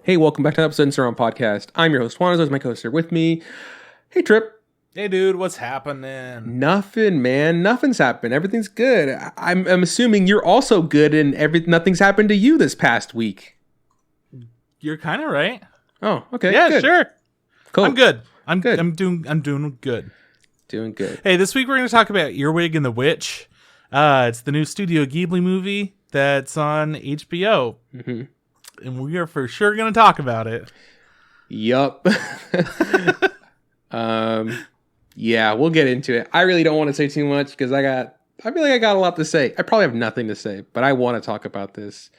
Hey, welcome back to Episode and Surround Podcast. I'm your host, Juan. As always, my co-host here with me. Hey, Trip. Hey, dude, what's happening? Nothing, man. Nothing's happened. Everything's good. I'm assuming you're also good and nothing's happened to you this past week. You're kind of right. Oh, okay. Yeah, good. sure. Cool. I'm good. I'm good. I'm doing good. Doing good. Hey, this week we're going to talk about Earwig and the Witch. It's the new Studio Ghibli movie that's on HBO. Mm-hmm. And we are for sure going to talk about it. Yup. Yeah, we'll get into it. I really don't want to say too much because I feel like I got a lot to say. I probably have nothing to say, but I want to talk about this.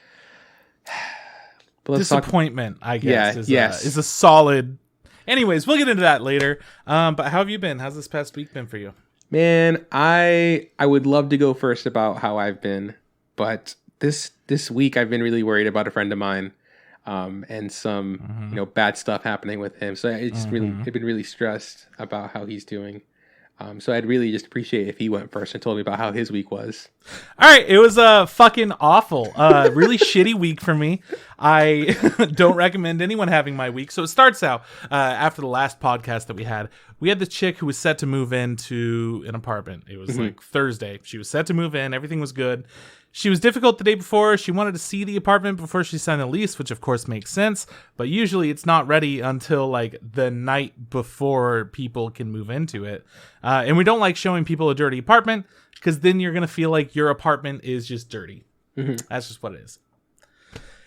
But disappointment, I guess, yeah, is a solid. Anyways, we'll get into that later. But how have you been? How's this past week been for you? Man, I would love to go first about how I've been, but this week I've been really worried about a friend of mine, and some bad stuff happening with him. So I've been really stressed about how he's doing. So I'd really just appreciate if he went first and told me about how his week was. All right, it was fucking awful. Really shitty week for me. I don't recommend anyone having my week. So it starts out after the last podcast that we had this chick who was set to move into an apartment. It was like Thursday. She was set to move in. Everything was good. She was difficult the day before. She wanted to see the apartment before she signed the lease, which of course makes sense. But usually it's not ready until like the night before people can move into it. And we don't like showing people a dirty apartment because then you're going to feel like your apartment is just dirty. Mm-hmm. That's just what it is.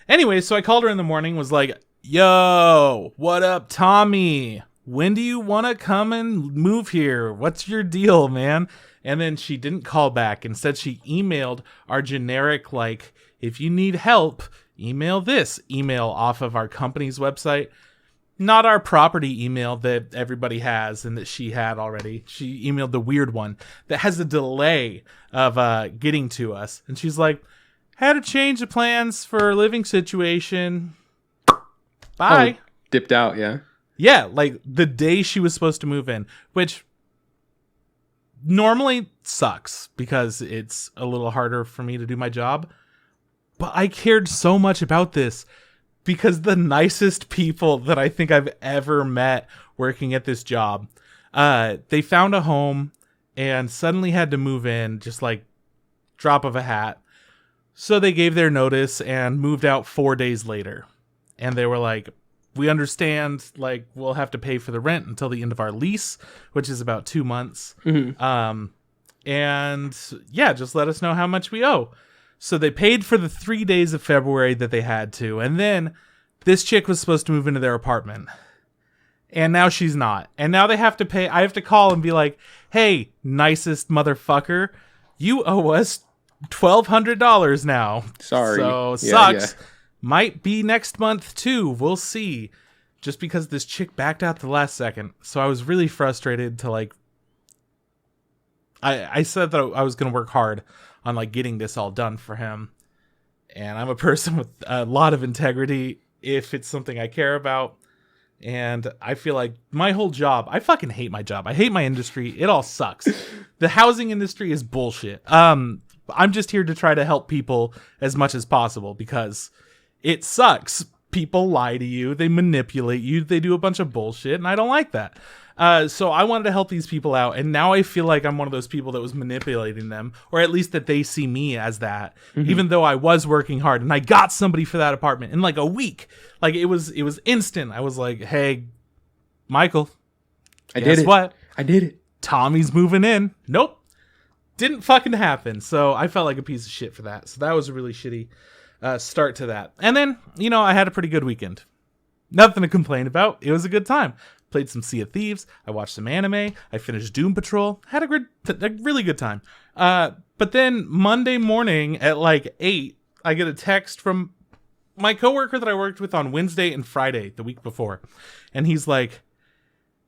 Anyway, so I called her in the morning, was like, yo, what up, Tommy? When do you want to come and move here? What's your deal, man? And then she didn't call back. Instead, she emailed our generic, like, if you need help, email this email off of our company's website. Not our property email that everybody has and that she had already. She emailed the weird one that has a delay of getting to us. And she's like, had to change the plans for a living situation. Bye. Oh, dipped out, yeah? Yeah, like the day she was supposed to move in, which normally sucks because it's a little harder for me to do my job. But I cared so much about this because the nicest people that I think I've ever met working at this job, they found a home and suddenly had to move in, just like drop of a hat. So they gave their notice and moved out 4 days later. And they were like, we understand, like, we'll have to pay for the rent until the end of our lease, which is about 2 months. Mm-hmm. And yeah, just let us know how much we owe. So they paid for the 3 days of February that they had to. And then this chick was supposed to move into their apartment. And now she's not. And now they have to pay. I have to call and be like, hey, nicest motherfucker, you owe us $1,200 now. Sorry. So sucks. Yeah. Might be next month too. We'll see. Just because this chick backed out the last second. So I was really frustrated to like. I said that I was going to work hard on like getting this all done for him. And I'm a person with a lot of integrity if it's something I care about. And I feel like my whole job, I fucking hate my job. I hate my industry. It all sucks. The housing industry is bullshit. I'm just here to try to help people as much as possible because it sucks. People lie to you. They manipulate you. They do a bunch of bullshit, and I don't like that. So I wanted to help these people out, and now I feel like I'm one of those people that was manipulating them, or at least that they see me as that, even though I was working hard, and I got somebody for that apartment in like a week. Like it was instant. I was like, hey, Michael, guess what? I did it. Tommy's moving in. Nope. Didn't fucking happen. So I felt like a piece of shit for that. So that was a really shitty start to that. And then, I had a pretty good weekend. Nothing to complain about. It was a good time. Played some Sea of Thieves. I watched some anime. I finished Doom Patrol. Had a really good time. But then Monday morning at like 8, I get a text from my coworker that I worked with on Wednesday and Friday the week before. And he's like,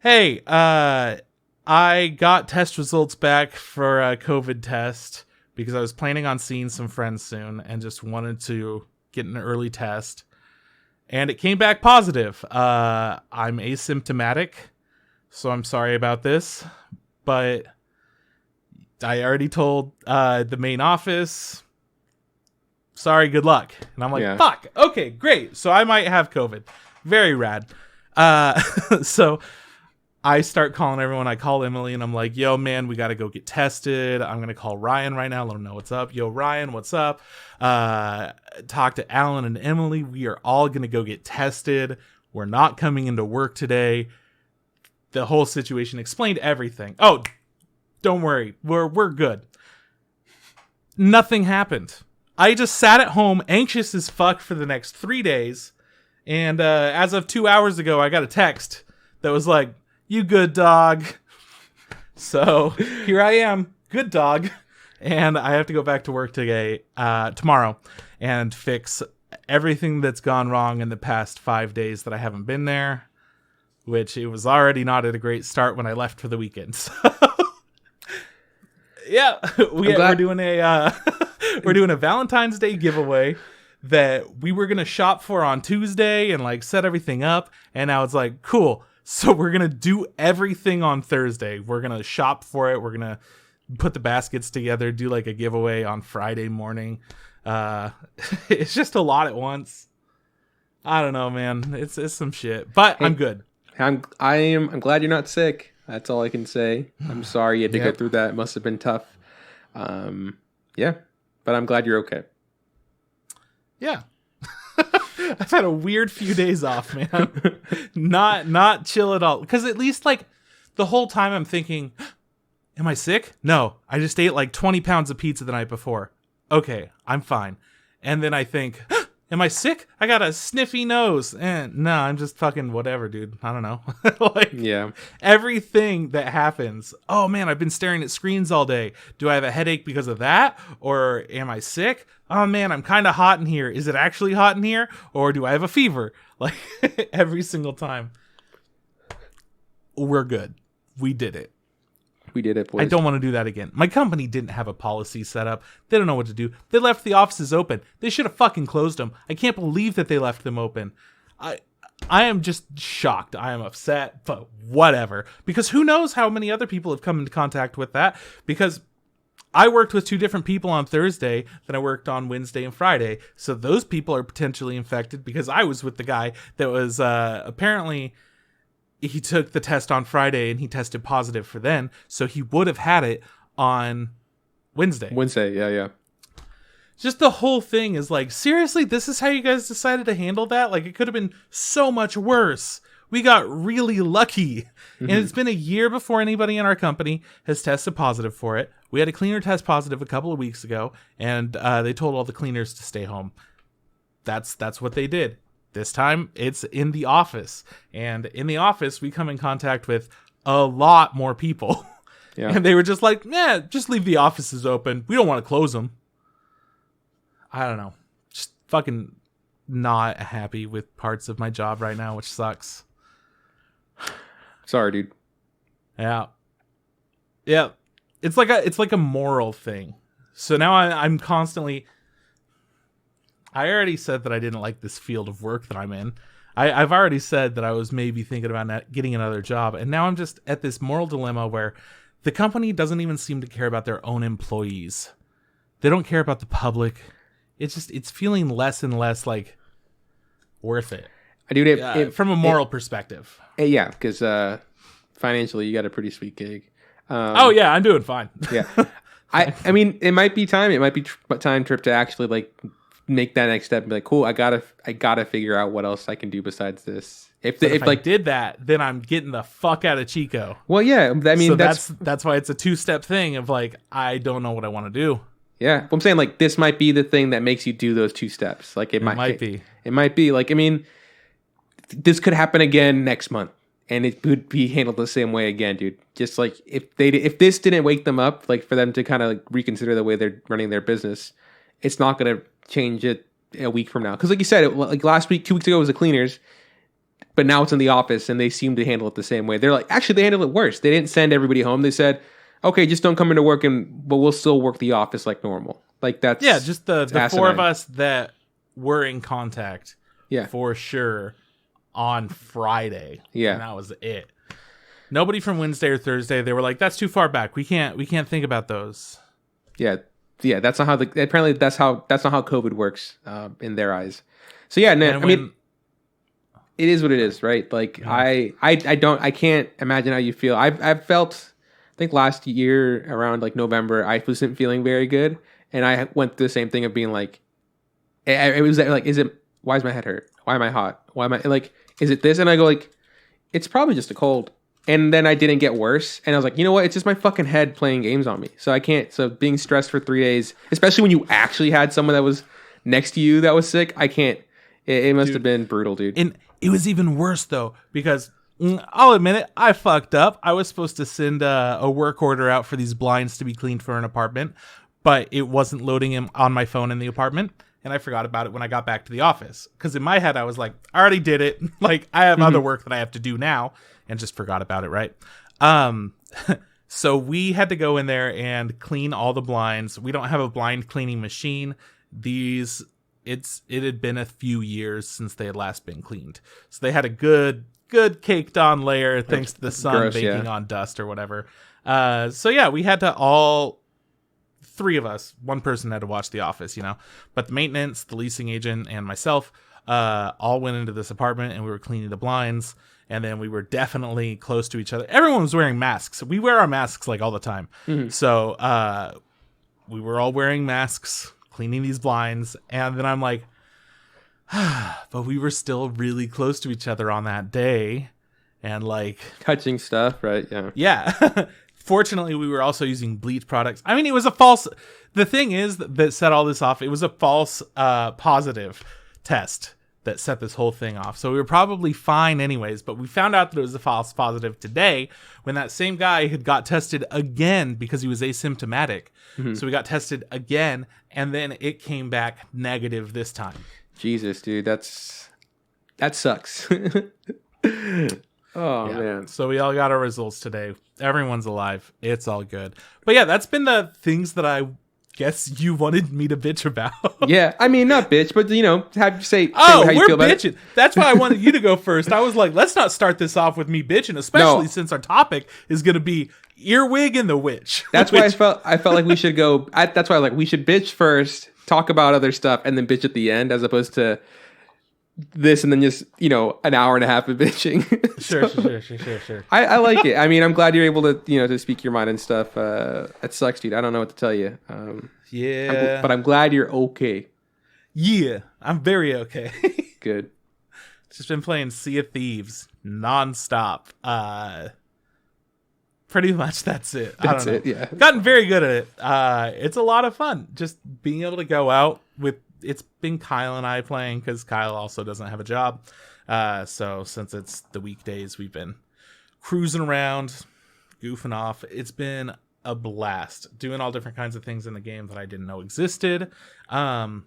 hey, I got test results back for a COVID test because I was planning on seeing some friends soon and just wanted to get an early test. And it came back positive. I'm asymptomatic, so I'm sorry about this. But I already told the main office, sorry, good luck. And I'm like, fuck, okay, great. So I might have COVID. Very rad. So I start calling everyone. I call Emily and I'm like, yo, man, we got to go get tested. I'm going to call Ryan right now. Let him know what's up. Yo, Ryan, what's up? Talk to Alan and Emily. We are all going to go get tested. We're not coming into work today. The whole situation, explained everything. Oh, don't worry. We're good. Nothing happened. I just sat at home anxious as fuck for the next 3 days. And as of 2 hours ago, I got a text that was like, you good dog. So here I am, good dog. And I have to go back to work tomorrow and fix everything that's gone wrong in the past 5 days that I haven't been there, which it was already not at a great start when I left for the weekend. So yeah, we're doing a Valentine's Day giveaway that we were going to shop for on Tuesday and like set everything up. And now it's like, cool. So we're going to do everything on Thursday. We're going to shop for it. We're going to put the baskets together, do like a giveaway on Friday morning. It's just a lot at once. I don't know, man. It's some shit, but I'm good. I'm glad you're not sick. That's all I can say. I'm sorry you had to go through that. It must have been tough. Yeah, but I'm glad you're okay. Yeah. I've had a weird few days off, man. Not chill at all. Because at least like the whole time I'm thinking, am I sick? No, I just ate like 20 pounds of pizza the night before. Okay, I'm fine. And then I think, am I sick? I got a sniffy nose. And no, I'm just fucking whatever, dude. I don't know. Like, yeah. Everything that happens. Oh man, I've been staring at screens all day. Do I have a headache because of that? Or am I sick? Oh man, I'm kind of hot in here. Is it actually hot in here? Or do I have a fever? Like every single time. We're good. We did it. We did it, boys. I don't want to do that again. My company didn't have a policy set up. They don't know what to do. They left the offices open. They should have fucking closed them. I can't believe that they left them open. I am just shocked. I am upset, but whatever. Because who knows how many other people have come into contact with that. Because I worked with 2 different people on Thursday than I worked on Wednesday and Friday. So those people are potentially infected because I was with the guy that was apparently... he took the test on Friday and he tested positive for then. So he would have had it on Wednesday. Yeah. Just the whole thing is like, seriously, this is how you guys decided to handle that? Like, it could have been so much worse. We got really lucky. Mm-hmm. And it's been a year before anybody in our company has tested positive for it. We had a cleaner test positive a couple of weeks ago, and they told all the cleaners to stay home. That's what they did. This time, it's in the office. And in the office, we come in contact with a lot more people. Yeah. And they were just like, just leave the offices open. We don't want to close them. I don't know. Just fucking not happy with parts of my job right now, which sucks. Sorry, dude. Yeah. Yeah. It's like a moral thing. So now I'm constantly... I already said that I didn't like this field of work that I'm in. I've already said that I was maybe thinking about getting another job. And now I'm just at this moral dilemma where the company doesn't even seem to care about their own employees. They don't care about the public. It's feeling less and less like worth it. Dude, from a moral perspective. Yeah, because financially you got a pretty sweet gig. Oh yeah, I'm doing fine. Yeah. I mean, it might be time. It might be time to actually like make that next step and be like, cool, I gotta figure out what else I can do besides this. If I did that, then I'm getting the fuck out of Chico. Well, yeah, I mean, so that's why it's a 2-step thing of like, I don't know what I want to do. Yeah, but I'm saying like this might be the thing that makes you do those 2 steps. Like it might be. It might be like, I mean, this could happen again next month, and it would be handled the same way again, dude. Just like if this didn't wake them up, like for them to kind of like reconsider the way they're running their business, it's not gonna change it a week from now. Because like you said, like last week, 2 weeks ago was the cleaners, but now it's in the office and they seem to handle it the same way. They're like, actually, they handled it worse. They didn't send everybody home. They said, okay, just don't come into work, but we'll still work the office like normal. Like that's... Yeah, just the 4 of us that were in contact for sure on Friday. Yeah. And that was it. Nobody from Wednesday or Thursday, they were like, that's too far back. We can't think about those. Yeah. Yeah, that's not how apparently that's not how COVID works in their eyes. So yeah, it is what it is, right? Like I can't imagine how you feel. I've felt, I think last year around like November, I wasn't feeling very good, and I went through the same thing of being like, it was like, why is my head hurt? Why am I hot? Why am I like, is it this? And I go like, it's probably just a cold. And then I didn't get worse, and I was like, you know what? It's just my fucking head playing games on me. So I can't. So being stressed for 3 days, especially when you actually had someone that was next to you that was sick, I can't. It must have been brutal, dude. And it was even worse though, because I'll admit it, I fucked up. I was supposed to send a work order out for these blinds to be cleaned for an apartment, but it wasn't loading him on my phone in the apartment. And I forgot about it when I got back to the office. Because in my head, I was like, I already did it. Like, I have other work that I have to do now. And just forgot about it, right? So we had to go in there and clean all the blinds. We don't have a blind cleaning machine. It had been a few years since they had last been cleaned. So they had a good caked on layer thanks to the sun baking on dust or whatever. So yeah, we had to all... 3 of us, one person had to watch the office, you know, but the maintenance, the leasing agent, and myself all went into this apartment, and we were cleaning the blinds, and then we were definitely close to each other. Everyone was wearing masks. We wear our masks like all the time. So we were all wearing masks, cleaning these blinds, and then I'm like, but we were still really close to each other on that day, and like touching stuff, right? Yeah. Fortunately, we were also using bleach products. I mean, it was a false... The thing is that set all this off, it was a false positive test that set this whole thing off. So we were probably fine anyways, but we found out that it was a false positive today when that same guy had got tested again because he was asymptomatic. So we got tested again, and then it came back negative this time. Jesus, dude, that sucks. Oh, yeah. Man. So we all got our results today. Everyone's alive. It's all good. But yeah, that's been the things that I guess you wanted me to bitch about. Yeah, I mean, not bitch, but, you know, say how you feel bitching. That's why I wanted you to go first. I was like, let's not start this off with me bitching, especially since our topic is going to be Earwig and the Witch. That's why I felt like we should go... that's why I was like, we should bitch first, talk about other stuff, and then bitch at the end, as opposed to... this and then just, you know, an hour and a half of bitching. Sure. I like it. I mean, I'm glad you're able to, you know, to speak your mind and stuff. It sucks, dude. I don't know what to tell you. Yeah. But I'm glad you're okay. Yeah, I'm very okay. Good. Just been playing Sea of Thieves nonstop. Pretty much that's it. That's it, yeah. Gotten very good at it. It's a lot of fun. Just being able to go out with... It's been Kyle and I playing because Kyle also doesn't have a job. So since it's the weekdays, we've been cruising around, goofing off. It's been a blast doing all different kinds of things in the game that I didn't know existed. Yeah,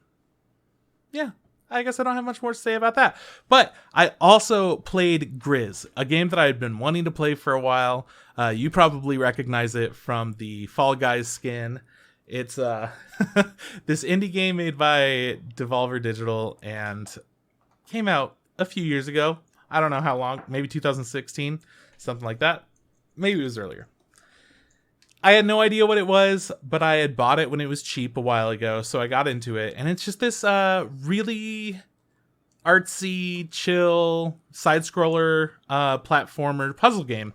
I guess I don't have much more to say about that. But I also played Grizz, a game that I had been wanting to play for a while. You probably recognize it from the Fall Guys skin. It's this indie game made by Devolver Digital and came out a few years ago. I don't know how long, maybe 2016, something like that. Maybe it was earlier. I had no idea what it was, but I had bought it when it was cheap a while ago, so I got into it. And it's just this really artsy, chill, side-scroller platformer puzzle game.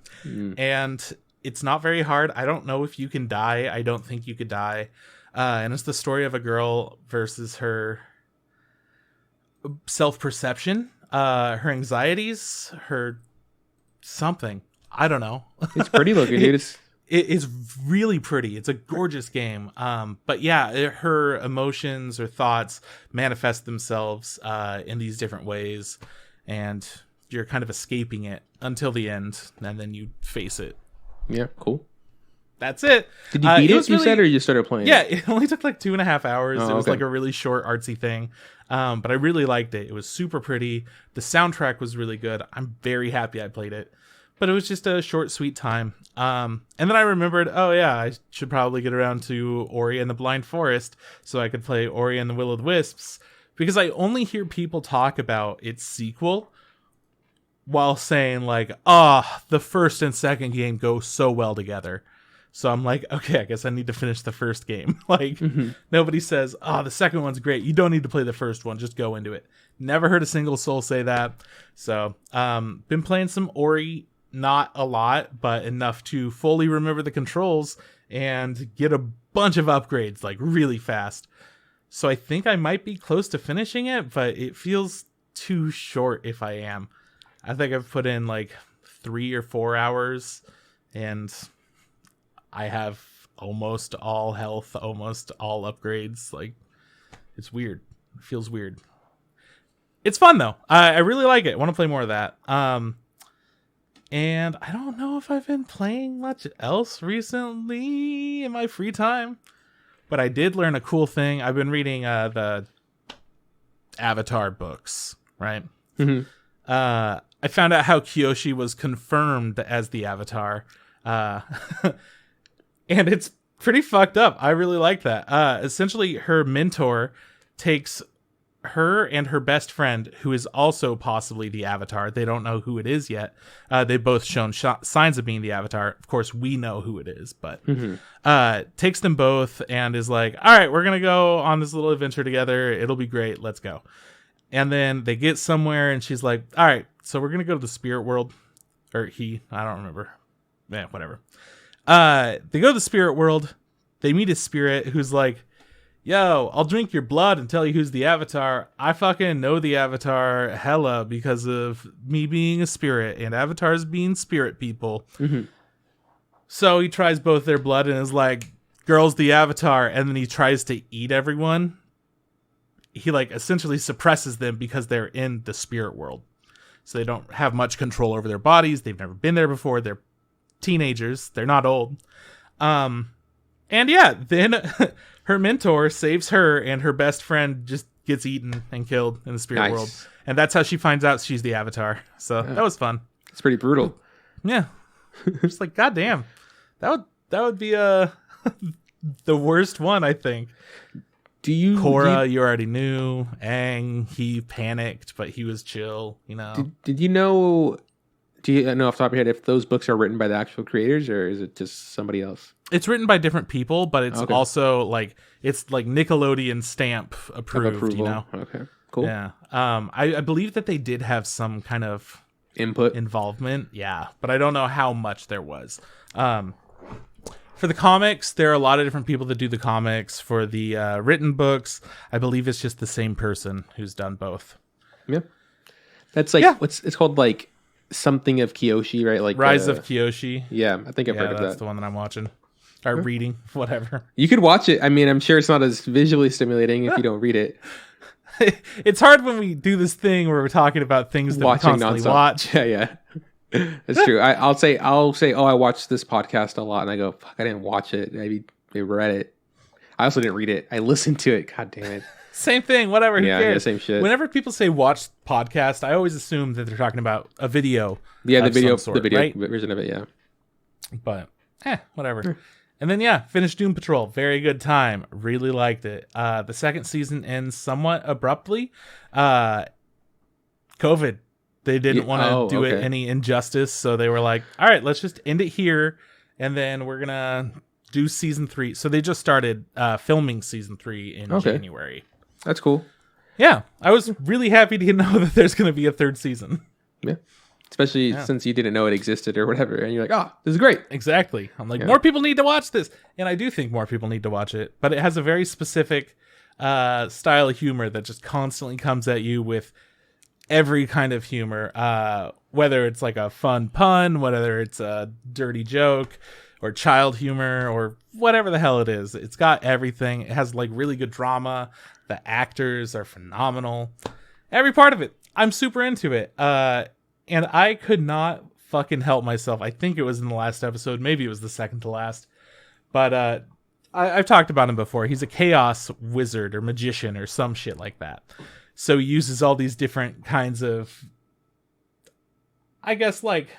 And it's not very hard. I don't know if you can die. I don't think you could die. And it's the story of a girl versus her self-perception, her anxieties, her something. I don't know. It's pretty looking, dude. It is really pretty. It's a gorgeous game. But yeah, her emotions or thoughts manifest themselves in these different ways. And you're kind of escaping it until the end. And then you face it. Yeah, cool. That's it. Did you beat it, you said, or you started playing Yeah, it? It only took like 2.5 hours. Oh, it was like a really short, artsy thing. But I really liked it. It was super pretty. The soundtrack was really good. I'm very happy I played it. But it was just a short, sweet time. And then I remembered, oh yeah, I should probably get around to Ori and the Blind Forest so I could play Ori and the Will of the Wisps. Because I only hear people talk about its sequel while saying like, the first and second game go so well together. So I'm like, okay, I guess I need to finish the first game. Like, nobody says, oh, the second one's great. You don't need to play the first one. Just go into it. Never heard a single soul say that. So, been playing some Ori, not a lot, but enough to fully remember the controls and get a bunch of upgrades, like, really fast. So I think I might be close to finishing it, but it feels too short if I am. I think I've put in, like, 3 or 4 hours, and I have almost all health, almost all upgrades. Like, it's weird. It feels weird. It's fun, though. I really like it. I want to play more of that. And I don't know if I've been playing much else recently in my free time. But I did learn a cool thing. I've been reading the Avatar books, right? Mm-hmm. I found out how Kyoshi was confirmed as the Avatar. And it's pretty fucked up. I really like that. Essentially, her mentor takes her and her best friend, who is also possibly the Avatar. They don't know who it is yet. They've both shown signs of being the Avatar. Of course, we know who it is, but takes them both and is like, all right, we're going to go on this little adventure together. It'll be great. Let's go. And then they get somewhere and she's like, all right, so we're going to go to the spirit world. Or I don't remember. Yeah, whatever. They go to the spirit world. They meet a spirit who's like, yo, I'll drink your blood and tell you who's the Avatar. I fucking know the Avatar hella because of me being a spirit and avatars being spirit people. Mm-hmm. So he tries both their blood and is like, girl's the Avatar. And then he tries to eat everyone. He like essentially suppresses them because they're in the spirit world. So they don't have much control over their bodies. They've never been there before. They're teenagers. They're not old. And yeah, then her mentor saves her and her best friend just gets eaten and killed in the spirit world. And that's how she finds out she's the Avatar. So that was fun. It's pretty brutal. Yeah. Just like, goddamn. That would be the worst one, I think. Korra, you already knew. Aang, he panicked, but he was chill, you know. Did you know... Do you know off the top of your head if those books are written by the actual creators or is it just somebody else? It's written by different people, but it's also like it's like Nickelodeon stamp approved, you know? Okay, cool. Yeah. I believe that they did have some kind of involvement. Yeah, but I don't know how much there was. For the comics, there are a lot of different people that do the comics. For the written books, I believe it's just the same person who's done both. Yeah. That's like it's called like something of Kyoshi, right? Like Rise of Kyoshi. Yeah, I think I've heard of that. That's the one that I'm watching. Or reading, whatever. You could watch it. I mean, I'm sure it's not as visually stimulating if you don't read it. It's hard when we do this thing where we're talking about things that we constantly watch. Yeah. That's true. I'll say, oh, I watched this podcast a lot, and I go, fuck, I didn't watch it. Maybe read it. I also didn't read it. I listened to it. God damn it. Same thing. Whatever. Who cares? Yeah, same shit. Whenever people say watch podcast, I always assume that they're talking about a video. Yeah, the video right? version of it. Yeah. But whatever. And then finished Doom Patrol. Very good time. Really liked it. The second season ends somewhat abruptly. COVID. They didn't want to do it any injustice, so they were like, all right, let's just end it here, and then we're gonna do season 3. So they just started filming season 3 in January. That's cool. Yeah, I was really happy to know that there's gonna be a third season. Yeah, especially since you didn't know it existed or whatever, and you're like, oh, this is great. Exactly. I'm like, more people need to watch this, and I do think more people need to watch it, but it has a very specific style of humor that just constantly comes at you with every kind of humor, whether it's like a fun pun, whether it's a dirty joke or child humor or whatever the hell it is. It's got everything. It has like really good drama. The actors are phenomenal. Every part of it. I'm super into it. And I could not fucking help myself. I think it was in the last episode. Maybe it was the second to last. But I've talked about him before. He's a chaos wizard or magician or some shit like that. So he uses all these different kinds of, I guess, like,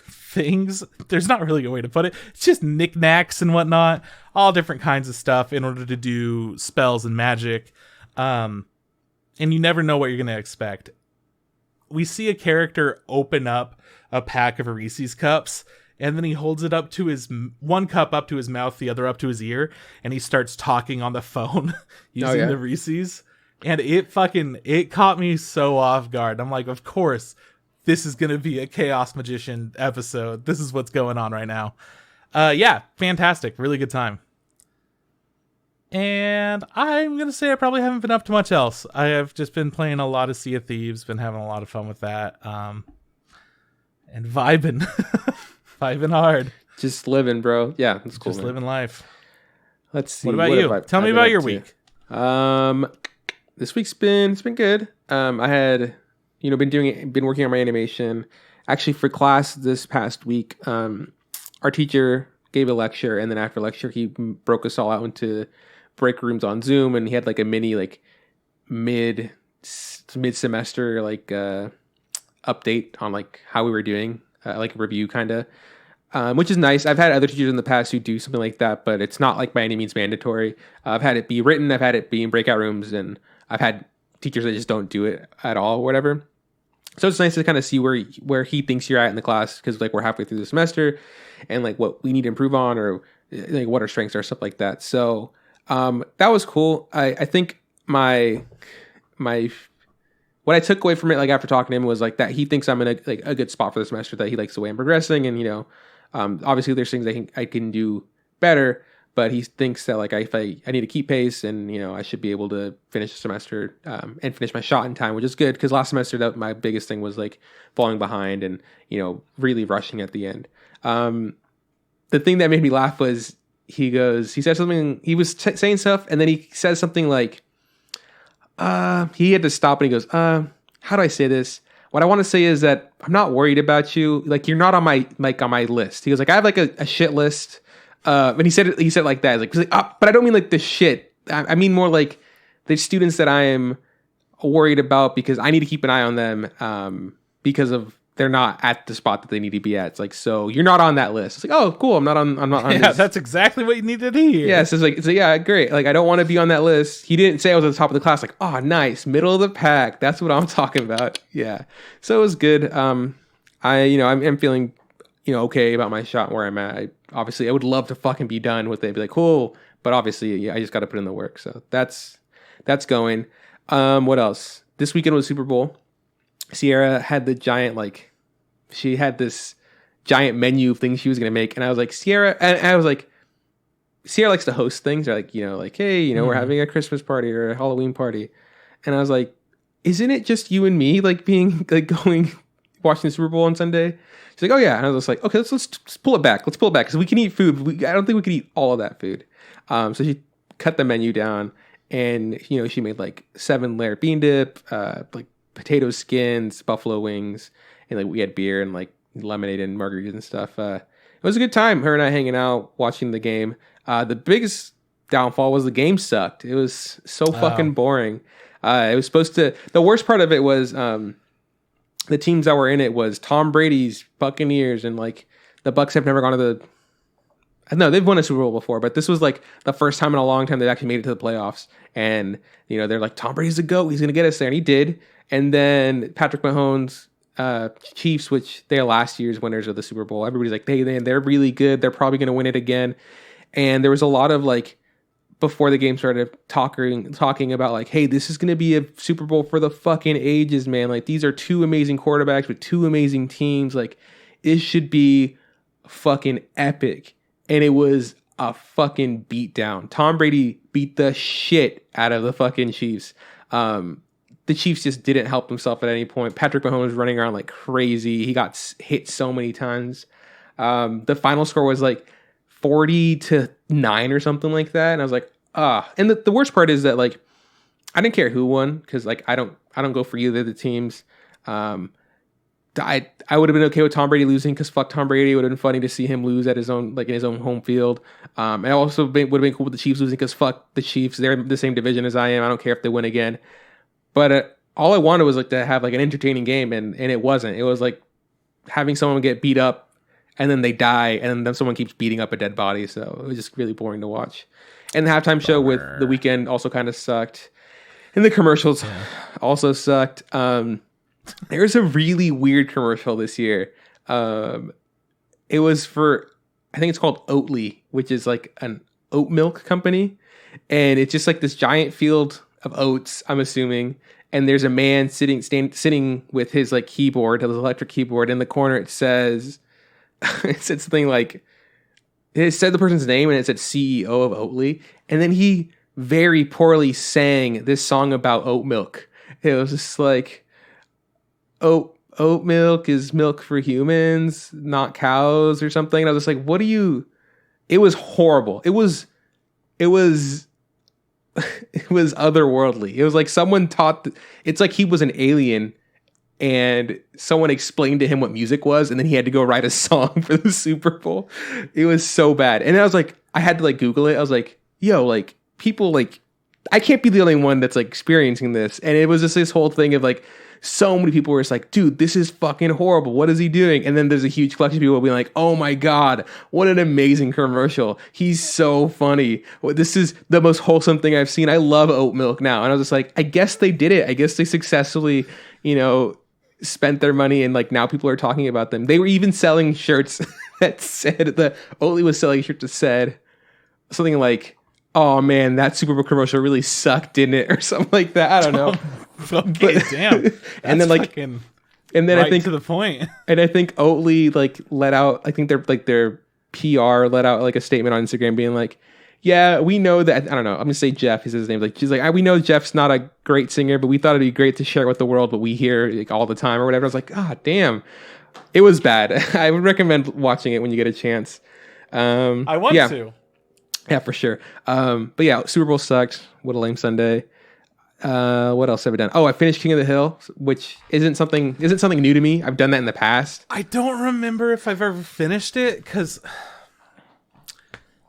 things. There's not really a way to put it. It's just knickknacks and whatnot. All different kinds of stuff in order to do spells and magic. And you never know what you're going to expect. We see a character open up a pack of Reese's Cups, and then he holds it up to his one cup up to his mouth, the other up to his ear, and he starts talking on the phone using the Reese's. And it caught me so off guard. I'm like, of course, this is gonna be a Chaos Magician episode. This is what's going on right now. Yeah, fantastic, really good time. And I'm going to say I probably haven't been up to much else. I have just been playing a lot of Sea of Thieves, been having a lot of fun with that. And vibing. Vibing hard. Just living, bro. Yeah, that's cool. Just living life. Let's see. What about you? Tell me about your week. This week's been good. I had, been working on my animation. Actually, for class this past week, our teacher gave a lecture, and then after lecture, he broke us all out into break rooms on Zoom, and he had like a mini mid semester update on like how we were doing, like a review kind of, which is nice. I've had other teachers in the past who do something like that, but it's not like by any means mandatory. I've had it be written, I've had it be in breakout rooms, and I've had teachers that just don't do it at all or whatever. So it's nice to kind of see where he thinks you're at in the class, because like we're halfway through the semester, and like what we need to improve on, or like what our strengths are, stuff like that. So that was cool. I think my what I took away from it, like after talking to him, was like that he thinks I'm in a good spot for the semester, that he likes the way I'm progressing, and obviously there's things I can do better, but he thinks that like if I need to keep pace, and I should be able to finish the semester and finish my shot in time, which is good, because last semester that my biggest thing was like falling behind and really rushing at the end. The thing that made me laugh was he said something, he was saying stuff, and then he says something like, he had to stop, and he goes, how do I say this? What I want to say is that I'm not worried about you. Like, you're not on my list. He goes like, I have like a shit list. And he said it like that. He's like, but I don't mean like the shit. I mean more like the students that I am worried about, because I need to keep an eye on them, because of they're not at the spot that they need to be at. It's like, so you're not on that list. It's like, oh, cool. I'm not on yeah, this. that's exactly what you needed to hear. Yeah, so it's like, yeah, great. Like, I don't want to be on that list. He didn't say I was at the top of the class. Like, oh, nice, middle of the pack. That's what I'm talking about. Yeah. So it was good. I'm feeling, okay about my shot where I'm at. I would love to fucking be done with it. Be like, cool. But obviously, yeah, I just got to put in the work. So that's going. What else? This weekend was Super Bowl. Sierra had the giant, she had this giant menu of things she was going to make. And I was like, Sierra likes to host things. They're like, hey, we're having a Christmas party or a Halloween party. And I was like, isn't it just you and me, being, going, watching the Super Bowl on Sunday? She's like, oh yeah. And I was like, okay, let's pull it back. Let's pull it back, because we can eat food. I don't think we could eat all of that food. So she cut the menu down, and, she made 7-layer bean dip, potato skins, buffalo wings, and we had beer and lemonade and margaritas and stuff. It was a good time, her and I hanging out, watching the game. The biggest downfall was the game sucked. It was so fucking boring. It was supposed to, the worst part of it was the teams that were in it was Tom Brady's Buccaneers, and the Bucs have never gone to they've won a Super Bowl before, but this was the first time in a long time they've actually made it to the playoffs. And they're like, Tom Brady's the GOAT, he's gonna get us there, and he did. And then Patrick Mahomes, Chiefs, which they're last year's winners of the Super Bowl. Everybody's like, they're really good. They're probably going to win it again. And there was a lot of before the game started, talking about hey, this is going to be a Super Bowl for the fucking ages, man. These are two amazing quarterbacks with two amazing teams. It should be fucking epic. And it was a fucking beatdown. Tom Brady beat the shit out of the fucking Chiefs. The Chiefs just didn't help himself at any point. Patrick Mahomes was running around like crazy. He got hit so many times. The final score was 40-9 or something like that. And I was like, And the worst part is that I didn't care who won, because I don't go for either of the teams. I would have been okay with Tom Brady losing, because fuck Tom Brady. It would have been funny to see him lose at his own in his own home field. And also would have been cool with the Chiefs losing, because fuck the Chiefs. They're in the same division as I am. I don't care if they win again. But all I wanted was to have an entertaining game, and it wasn't. It was having someone get beat up, and then they die, and then someone keeps beating up a dead body. So it was just really boring to watch. And the halftime show with The Weeknd also kind of sucked, and the commercials also sucked. There's a really weird commercial this year. it was for, I think it's called Oatly, which is like an oat milk company. And it's just like this giant field of oats, I'm assuming. And there's a man sitting with his like keyboard, his electric keyboard. In the corner, it says, it said something like, it said the person's name and it said CEO of Oatly. And then he very poorly sang this song about oat milk. It was just like, oat milk is milk for humans, not cows or something. And I was just like, what do you, it was horrible. It was it was otherworldly. It was like someone taught, it's like he was an alien and someone explained to him what music was, and then he had to go write a song for the Super Bowl. It was so bad. And I was like, I had to like Google it. I was like, yo, like people like, I can't be the only one that's like experiencing this. And it was just this whole thing of like, so many people were just like, dude, this is fucking horrible. What is he doing? And then there's a huge collection of people being like, oh my God, what an amazing commercial. He's so funny. This is the most wholesome thing I've seen. I love oat milk now. And I was just like, I guess they did it. I guess they successfully, spent their money, and like now people are talking about them. They were even selling shirts that said, the Oatly was selling shirts that said something like, oh man, that Super Bowl commercial really sucked, didn't it? Or something like that. I don't know. Okay, damn. And then like, and then right I think to the point. And I think Oatly like let out, I think their PR let out like a statement on Instagram being like, yeah, we know that, I don't know, I'm gonna say Jeff is his name. Like she's like, we know Jeff's not a great singer, but we thought it'd be great to share with the world what we hear like all the time or whatever. I was like, ah, damn, it was bad. I would recommend watching it when you get a chance. I want to. Yeah, for sure. But yeah, Super Bowl sucked. What a lame Sunday. What else have I done? Oh, I finished King of the Hill, which isn't something new to me. I've done that in the past. I don't remember if I've ever finished it, because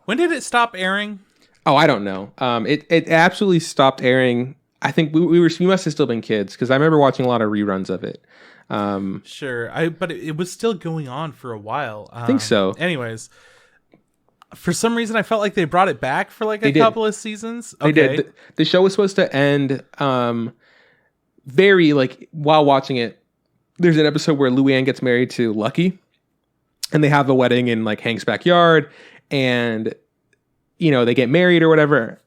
when did it stop airing? Oh, I don't know. It absolutely stopped airing. I think we must have still been kids, because I remember watching a lot of reruns of it. Sure, but it was still going on for a while. I think so. Anyways, for some reason, I felt like they brought it back for like a couple of seasons. Okay. They did. The show was supposed to end very, like, while watching it, there's an episode where Luann gets married to Lucky, and they have a wedding in, like, Hank's backyard, and, they get married or whatever,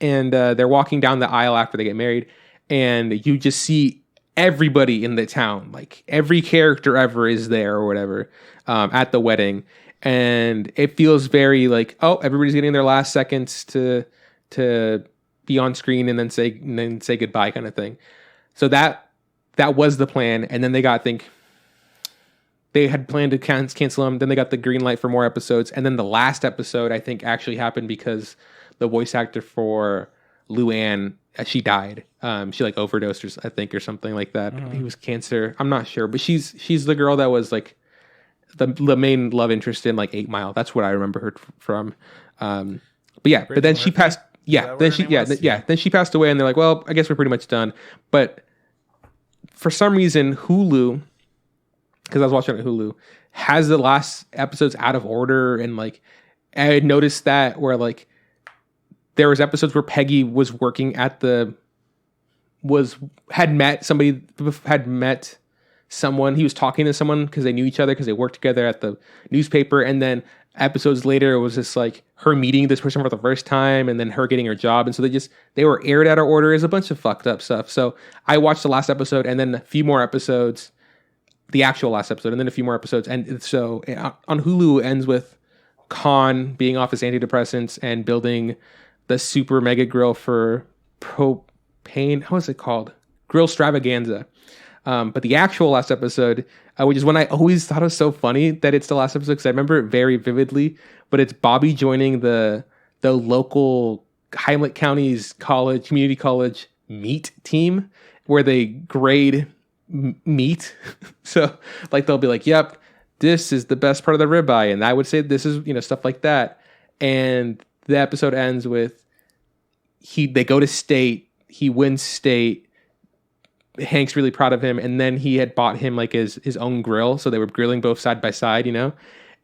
and they're walking down the aisle after they get married, and you just see everybody in the town, like, every character ever is there or whatever, at the wedding. And it feels very like, oh, everybody's getting their last seconds to be on screen and then say goodbye kind of thing. So that was the plan. And then they had planned to cancel them. Then they got the green light for more episodes. And then the last episode, I think, actually happened because the voice actor for Luann, she died. She like overdosed or something like that. Mm-hmm. It was cancer. I'm not sure, but she's the girl that was like the main love interest in like 8 Mile. That's what I remember her from. But yeah, but then she passed. Yeah, then she passed away, and they're like, well, I guess we're pretty much done. But for some reason, Hulu, because I was watching it on Hulu, has the last episodes out of order, and like I had noticed that where like there was episodes where Peggy was working at had met someone, he was talking to someone because they knew each other because they worked together at the newspaper, and then episodes later it was just like her meeting this person for the first time and then her getting her job, and so they were aired out of order. Is a bunch of fucked up stuff. So I watched the last episode and then a few more episodes, the actual last episode, and then a few more episodes, and so on Hulu it ends with Khan being off his antidepressants and building the super mega grill for propane, how is it called, Grill Stravaganza. But the actual last episode, which is when I always thought it was so funny that it's the last episode, because I remember it very vividly, but it's Bobby joining the local Highland County's community college meat team, where they grade meat. So like they'll be like, yep, this is the best part of the ribeye, and I would say this is, stuff like that. And the episode ends with they go to state, he wins state, Hank's really proud of him, and then he had bought him like his own grill, so they were grilling both side by side,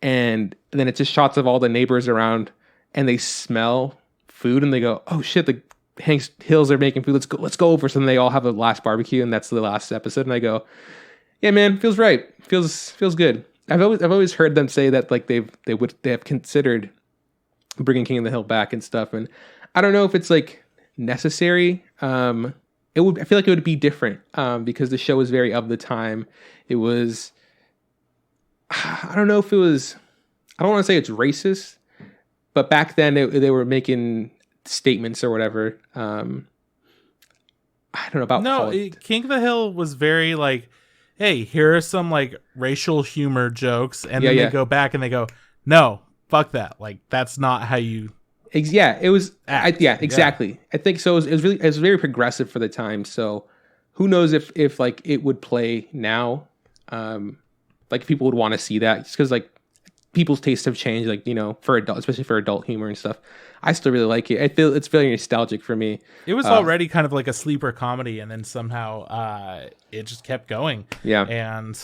and then it's just shots of all the neighbors around, and they smell food, and they go, oh shit, the Hank's Hills are making food, let's go over. So then they all have a last barbecue, and that's the last episode, and I go, yeah man, feels right, feels good. I've always heard them say that like they have considered bringing King of the Hill back and stuff, and I don't know if it's like necessary. I feel like it would be different because the show was very of the time. It was, I don't know if it was, I don't want to say it's racist, but back then they were making statements or whatever. I don't know about King of the Hill was very like, hey, here are some like racial humor jokes, and then they go back and they go, no, fuck that, like that's not how you. Yeah, it was. Exactly. Yeah. I think so. It was very progressive for the time. So, who knows if like it would play now, like people would want to see that, just because like people's tastes have changed. Like for adult, especially for adult humor and stuff. I still really like it. I feel it's very nostalgic for me. It was already kind of like a sleeper comedy, and then somehow it just kept going. Yeah, and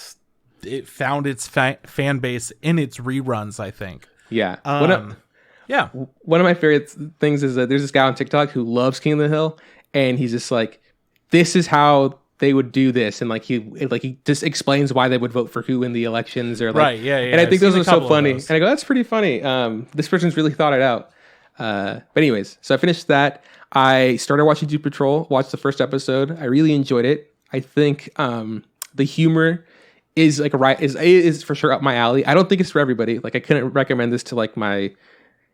it found its fan base in its reruns, I think. Yeah. One of my favorite things is that there's this guy on TikTok who loves King of the Hill, and he's just like, this is how they would do this, and he just explains why they would vote for who in the elections, or like, right, yeah. And I think those are so funny, and I go, that's pretty funny. This person's really thought it out. But anyways, so I finished that. I started watching Doom Patrol, watched the first episode. I really enjoyed it. I think the humor is like is for sure up my alley. I don't think it's for everybody. Like I couldn't recommend this to like my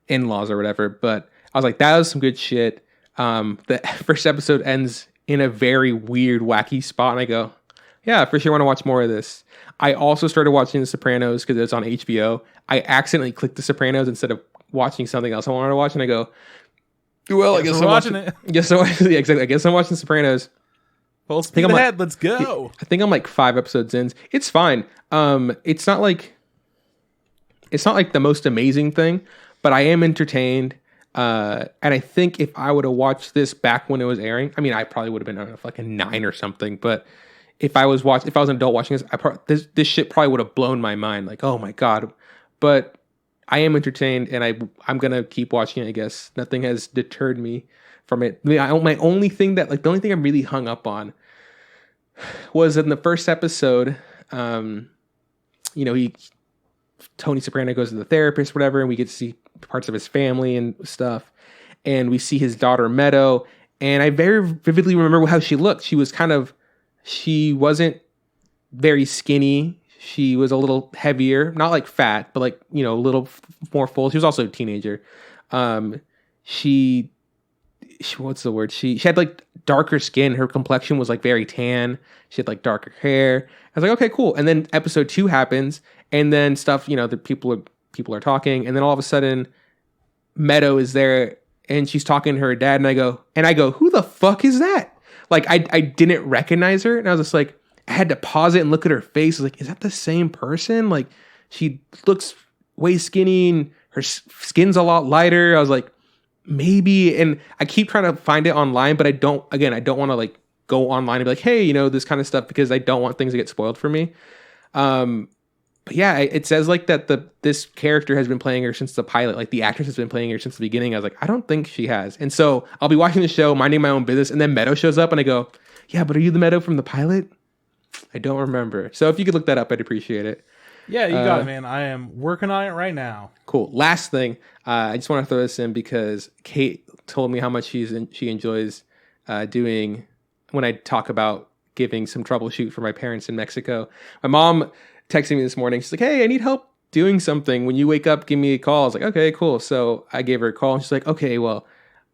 in-laws or whatever, but I was like, that was some good shit. The first episode ends in a very weird, wacky spot, and I go, yeah, for sure want to watch more of this. I also started watching The Sopranos because it's on HBO. I accidentally clicked The Sopranos instead of watching something else I wanted to watch, and I go, well, I guess I'm watching it. Yes, so yeah, exactly. I guess I'm watching Sopranos. Full speed ahead, let's go. I think I'm like 5 episodes in. It's fine. It's not like the most amazing thing, but I am entertained. And I think if I would have watched this back when it was airing, I mean, I probably would have been on like a 9 or something. But if I was an adult watching this, this shit probably would have blown my mind. Like, oh my god! But I am entertained, and I'm gonna keep watching it. I guess nothing has deterred me from it. The only thing I'm really hung up on was in the first episode. Tony Soprano goes to the therapist, whatever, and we get to see parts of his family and stuff. And we see his daughter Meadow, and I very vividly remember how she looked. She wasn't very skinny. She was a little heavier, not like fat, but like, a little more full. She was also a teenager. She what's the word? She had like darker skin. Her complexion was like very tan. She had like darker hair. I was like, okay, cool. And then episode 2 happens, and then stuff, the people are talking, and then all of a sudden Meadow is there, and she's talking to her dad, and I go, who the fuck is that? Like I didn't recognize her, and I was just like, I had to pause it and look at her face. I was like, is that the same person? Like she looks way skinny, and her skin's a lot lighter. I was like, maybe. And I keep trying to find it online, but I don't want to like go online and be like, hey, this kind of stuff, because I don't want things to get spoiled for me. But yeah, it says like that this character has been playing her since the pilot. Like the actress has been playing her since the beginning. I was like, I don't think she has. And so I'll be watching the show, minding my own business, and then Meadow shows up, and I go, yeah, but are you the Meadow from the pilot? I don't remember. So if you could look that up, I'd appreciate it. Yeah, you got it, man. I am working on it right now. Cool. Last thing, I just want to throw this in because Kate told me how much she enjoys doing when I talk about giving some troubleshoot for my parents in Mexico. My mom texted me this morning. She's like, hey, I need help doing something. When you wake up, give me a call. I was like, okay, cool. So I gave her a call, and she's like, okay, well,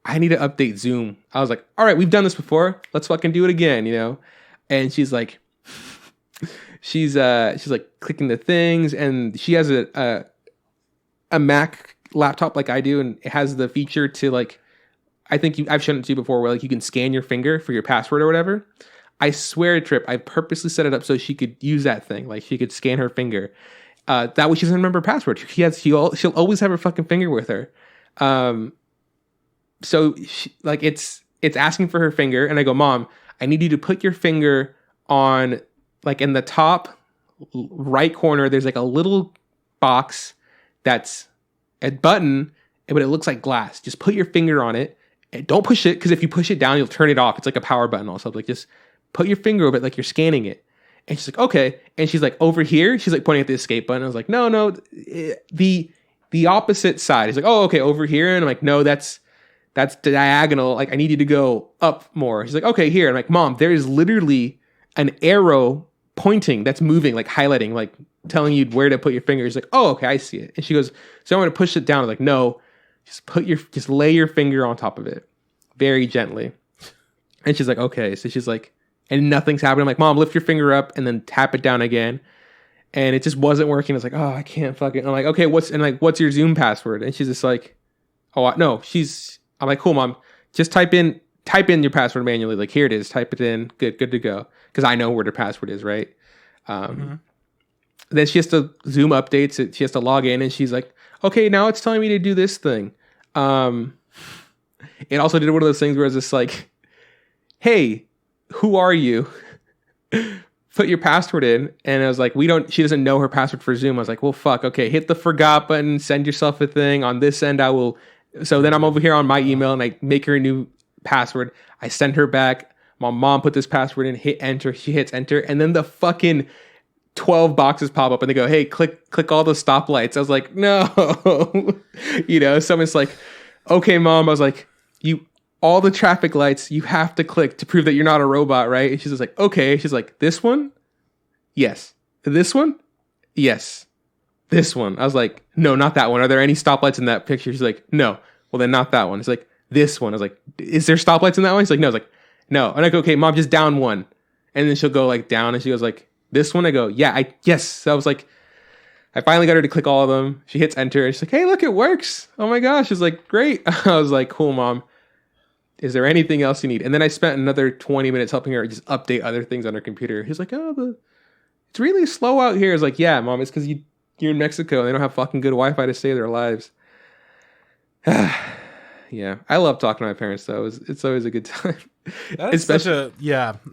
I need to update Zoom. I was like, all right, we've done this before. Let's fucking do it again, And she's like, she's like clicking the things, and she has a Mac laptop like I do, and it has the feature to like, I think I've shown it to you before, where like you can scan your finger for your password or whatever. I swear, Trip, I purposely set it up so she could use that thing, like she could scan her finger. That way she doesn't remember her password. She'll always have her fucking finger with her. So it's asking for her finger, and I go, Mom, I need you to put your finger on, like in the top right corner, there's like a little box that's a button, but it looks like glass. Just put your finger on it, and don't push it, because if you push it down, you'll turn it off. It's like a power button also. Like just put your finger over it like you're scanning it. And she's like, okay. And she's like, over here. She's like pointing at the escape button. I was like, no, the opposite side. He's like, oh, okay, over here. And I'm like, no, that's diagonal. Like, I need you to go up more. She's like, okay, here. I'm like, Mom, there is literally an arrow pointing that's moving, like highlighting, like telling you where to put your finger. She's like, oh, okay, I see it. And she goes, so I'm going to push it down. I was like, no, just lay your finger on top of it very gently. And she's like, okay. So she's like, and nothing's happening. I'm like, Mom, lift your finger up and then tap it down again. And it just wasn't working. I was like, oh, I can't fucking. I'm like, okay, what's your Zoom password? And she's just like, oh, no, I'm like, cool, Mom, just type in your password manually. Like, here it is. Type it in. Good to go. Because I know where the password is, right? Then she has to Zoom updates it. She has to log in, and she's like, okay, now it's telling me to do this thing. It also did one of those things where it's just like, hey, who are you? Put your password in. And I was like, she doesn't know her password for Zoom. I was like, well, fuck. Okay, hit the forgot button, send yourself a thing. On this end, I will. So then I'm over here on my email and I make her a new password. I send her back. My mom put this password in, hit enter. She hits enter. And then the fucking 12 boxes pop up and they go, hey, click all the stoplights. I was like, no. Someone's like, okay, Mom. I was like, all the traffic lights you have to click to prove that you're not a robot, right? And she's just like, okay. She's like, this one? Yes. This one? Yes. This one. I was like, no, not that one. Are there any stoplights in that picture? She's like, no. Well, then not that one. It's like, this one. I was like, is there stoplights in that one? She's like, no. I was like, no. And I go, okay, Mom, just down one. And then she'll go like down and she goes like, this one? I go, yeah, yes. So I was like, I finally got her to click all of them. She hits enter and she's like, hey, look, it works. Oh my gosh. She's like, great. I was like, cool, Mom. Is there anything else you need? And then I spent another 20 minutes helping her just update other things on her computer. He's like, it's really slow out here. I was like, yeah, Mom, it's because you're in Mexico and they don't have fucking good Wi-Fi to save their lives. Yeah, I love talking to my parents though. It's always a good time. Especially,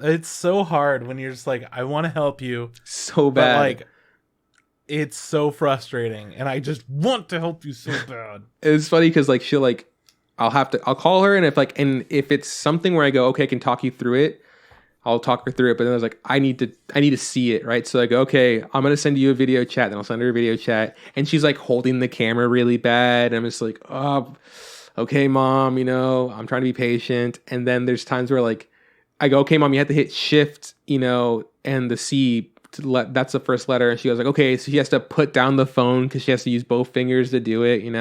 it's so hard when you're just like, I want to help you so bad, but like it's so frustrating, and I just want to help you so bad. It's funny because like I'll call her, and if it's something where I go, okay, I can talk you through it, I'll talk her through it. But then I was like, I need to see it, right? So I go, okay, I'm gonna send you a video chat. Then I'll send her a video chat, and she's like holding the camera really bad. And I'm just like, oh, okay, Mom, I'm trying to be patient. And then there's times where like I go, okay, Mom, you have to hit Shift, and the C that's the first letter. And she goes like, okay, so she has to put down the phone because she has to use both fingers to do it, And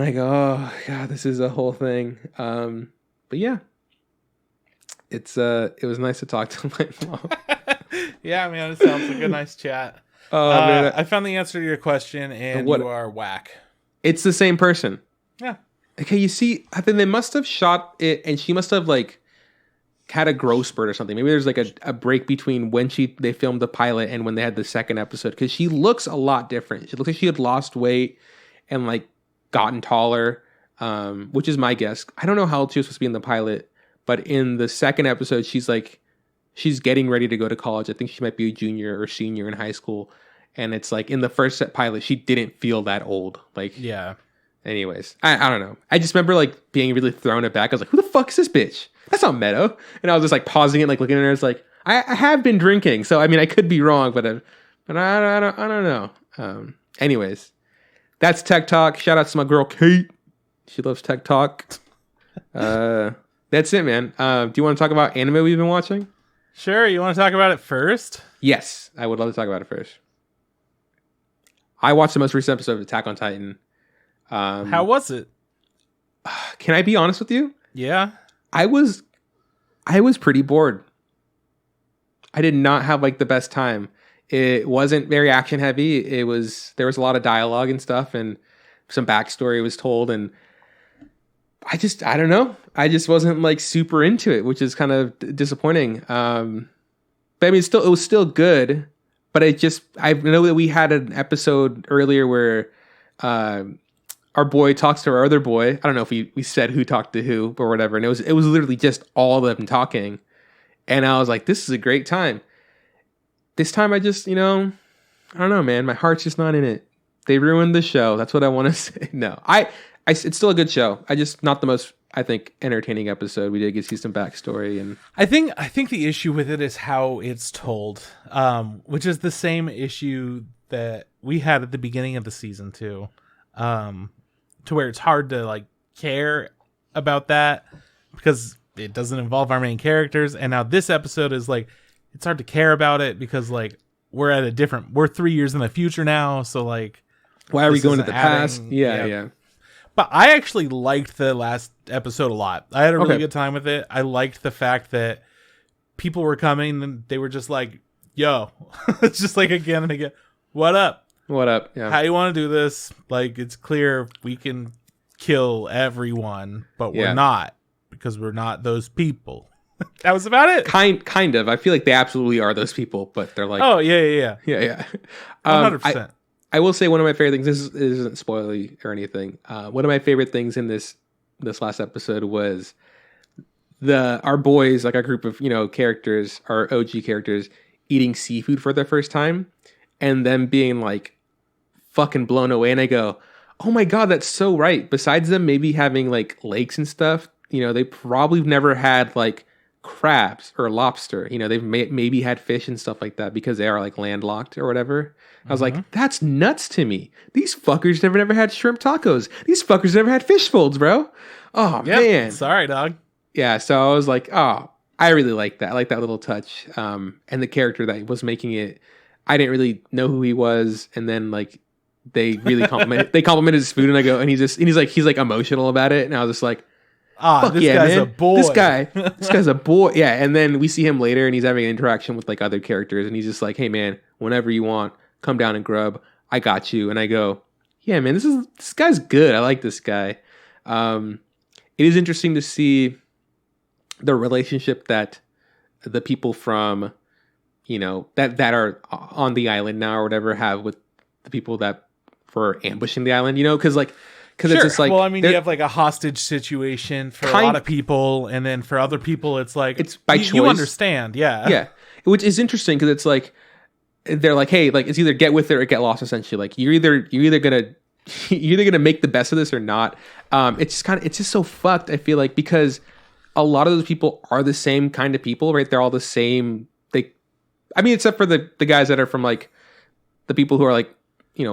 I go, oh God, this is a whole thing. But yeah. It was nice to talk to my mom. Yeah, man, it sounds like a nice chat. Man, I found the answer to your question, and you are whack. It's the same person. Yeah. Okay, you see, I think they must have shot it, and she must have like had a growth spurt or something. Maybe there's like a break between when they filmed the pilot and when they had the second episode, because she looks a lot different. She looks like she had lost weight and like gotten taller, which is my guess. I don't know how old she was supposed to be in the pilot. But in the second episode, she's getting ready to go to college. I think she might be a junior or senior in high school. And it's like in the first pilot, she didn't feel that old. Like, yeah. Anyways, I don't know. I just remember like being really thrown aback. I was like, who the fuck is this bitch? That's not Meadow. And I was just like pausing it, like looking at her. It's like, I have been drinking. So, I mean, I could be wrong, but I don't know. Anyways, that's Tech Talk. Shout out to my girl, Kate. She loves Tech Talk. That's it, man. Do you want to talk about anime we've been watching? Sure. You want to talk about it first? Yes, I would love to talk about it first. I watched the most recent episode of Attack on Titan. How was it? Can I be honest with you? Yeah. I was pretty bored. I did not have like the best time. It wasn't very action heavy. There was a lot of dialogue and stuff, and some backstory was told, and I don't know. I just wasn't like super into it, which is kind of disappointing. But I mean, it was still good. But I know that we had an episode earlier where our boy talks to our other boy. I don't know if we said who talked to who or whatever. And it was literally just all of them talking. And I was like, this is a great time. This time I just, I don't know, man. My heart's just not in it. They ruined the show. That's what I want to say. No, it's still a good show. I just not the most I think, entertaining episode. We did get to see some backstory, and I think the issue with it is how it's told, which is the same issue that we had at the beginning of the season too, to where it's hard to like care about that because it doesn't involve our main characters. And now this episode is like, it's hard to care about it because like we're 3 years in the future now. So like, why are we going to the past? Yeah. But I actually liked the last episode a lot. I had a really good time with it. I liked the fact that people were coming and they were just like, yo, it's just like again and again. What up? What up? Yeah. How you want to do this? Like, it's clear we can kill everyone, but we're not because we're not those people. That was about it. Kind of. I feel like they absolutely are those people, but they're like, oh yeah. 100%. I will say one of my favorite things. This isn't spoilery or anything. One of my favorite things in this last episode was our boys, like our group of characters, our OG characters, eating seafood for the first time, and them being like fucking blown away. And I go, oh my god, that's so right. Besides them maybe having like lakes and stuff, they probably never had like crabs or lobster. They've maybe had fish and stuff like that because they are like landlocked or whatever. I was like, that's nuts to me. These fuckers never had shrimp tacos. These fuckers never had fish folds, bro. Oh, man. Sorry, dog. Yeah, so I was like, oh, I really like that. I like that little touch. And the character that was making it, I didn't really know who he was. And then, like, they really complimented his food. And I go, and he's like emotional about it. And I was just like, fuck this yeah, guy's man. a boy. This guy's a boy. Yeah, and then we see him later, and he's having an interaction with, like, other characters. And he's just like, hey, man, whenever you want, come down and grub. I got you. And I go, yeah, man, this guy's good. I like this guy. It is interesting to see the relationship that the people from, that are on the island now or whatever have with the people that were ambushing the island, because it's just like, well, I mean, you have like a hostage situation for a lot of people, and then for other people, it's like it's by choice. You understand, yeah, which is interesting because it's like they're like, hey, like it's either get with it or get lost. Essentially, like you're either gonna make the best of this or not. It's just so fucked. I feel like because a lot of those people are the same kind of people, right? They're all the same. Except for the guys that are from like the people who are like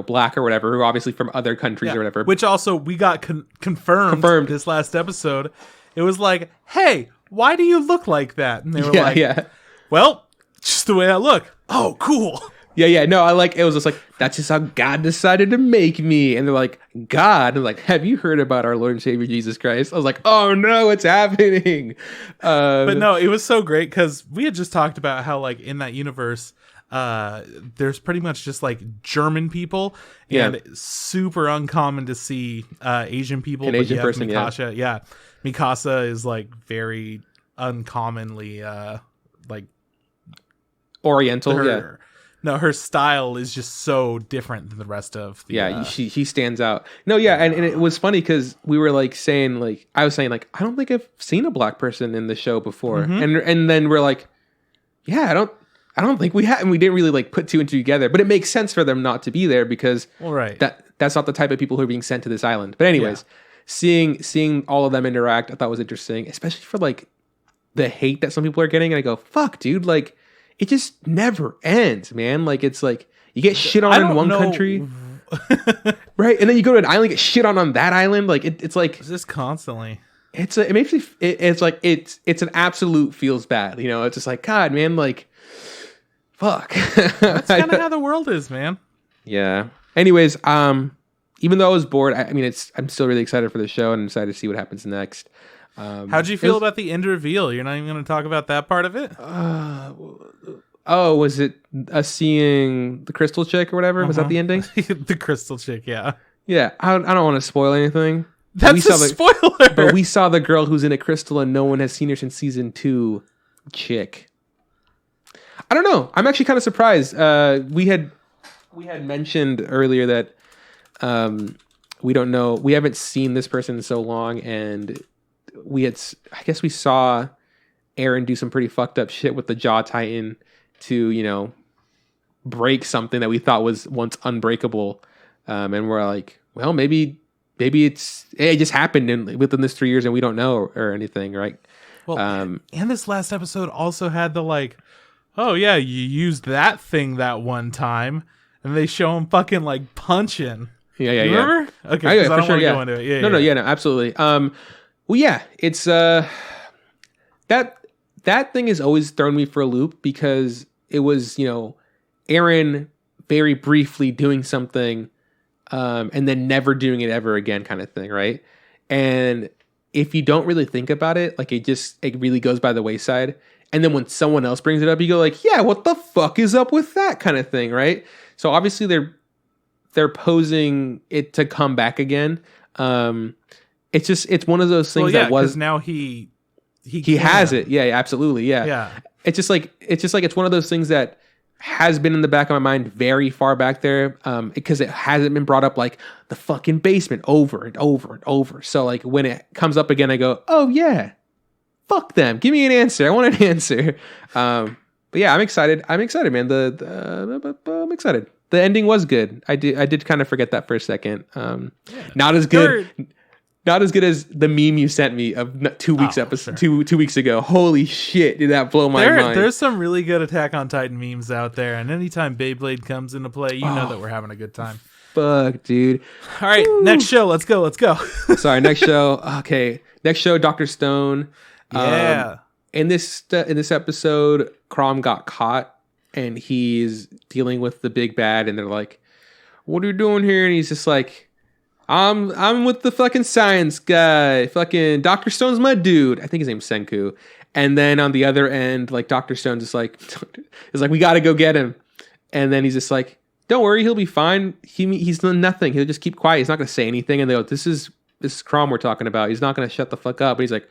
black or whatever, who are obviously from other countries or whatever. Which also we got confirmed this last episode. It was like, hey, why do you look like that? And they were well, just the way I look. Oh, cool. Yeah. No, it was just like, that's just how God decided to make me. And they're like, God? And like, have you heard about our Lord and Savior Jesus Christ? I was like, oh no, what's happening? But no, it was so great because we had just talked about how like in that universe, there's pretty much just like German people, and it's super uncommon to see Asian people. An Asian person, Mikasa, Mikasa is like very uncommonly like Oriental. No, her style is just so different than the rest of the... she stands out. No, and it was funny because we were like saying, like, I was saying, like, I don't think I've seen a black person in the show before. And then we're like, yeah, I don't think we have, and we didn't really like put two and two together, but it makes sense for them not to be there because that's not the type of people who are being sent to this island. But anyways, seeing all of them interact, I thought was interesting, especially for like the hate that some people are getting. And I go, fuck, dude, like, it just never ends, man. Like, it's like you get shit on in one country, right? And then you go to an island, get shit on that island. Like it's like just constantly. It makes me. It's like it's an absolute feels bad. It's just like, God, man. Like, fuck. That's kind of how the world is, man. Yeah. Anyways, even though I was bored, I'm still really excited for the show and I'm excited to see what happens next. How'd you feel about the end reveal? You're not even going to talk about that part of it? Was it seeing the crystal chick or whatever? Was that the ending? The crystal chick, yeah. Yeah, I don't want to spoil anything. That's a spoiler! But we saw the girl who's in a crystal and no one has seen her since season 2 chick. I don't know. I'm actually kind of surprised. We had mentioned earlier that we don't know. We haven't seen this person in so long, and I guess we saw Aaron do some pretty fucked up shit with the Jaw Titan to, break something that we thought was once unbreakable. And we're like, well, maybe maybe it just happened within this 3 years and we don't know or anything, right? Well, and this last episode also had the like, oh yeah, you used that thing that one time, and they show him fucking like punching. Yeah. Remember? Okay, I don't want to sure, go into it. Yeah, no, absolutely. Well, yeah, it's that thing has always thrown me for a loop because it was, Aaron very briefly doing something, and then never doing it ever again, kind of thing, right? And if you don't really think about it, like it really goes by the wayside. And then when someone else brings it up, you go like, yeah, what the fuck is up with that kind of thing, right? So obviously they're posing it to come back again. It's one of those things that was now he has it. Yeah, absolutely. Yeah. Yeah. It's one of those things that has been in the back of my mind very far back there, because it hasn't been brought up like the fucking basement over and over and over. So like when it comes up again, I go, oh yeah, fuck them. Give me an answer. I want an answer. But yeah, I'm excited, man. I'm excited. The ending was good. I did kind of forget that for a second. Not as good. Not as good as the meme you sent me of 2 weeks episode, sure. 2 weeks ago. Holy shit, did that blow my mind? There's some really good Attack on Titan memes out there, and anytime Beyblade comes into play, you know that we're having a good time. Fuck, dude. All right, next show. Let's go. Sorry, next show. Okay, next show, Dr. Stone. Yeah. In this episode, Crom got caught, and he's dealing with the big bad, and they're like, "What are you doing here?" And he's just like, I'm with the fucking science guy. Fucking Dr. Stone's my dude. I think his name's Senku. And then on the other end, like Dr. Stone's just like, we got to go get him. And then he's just like, don't worry, he'll be fine. He's done nothing. He'll just keep quiet. He's not going to say anything. And they go, this is Crom we're talking about. He's not going to shut the fuck up. And he's like,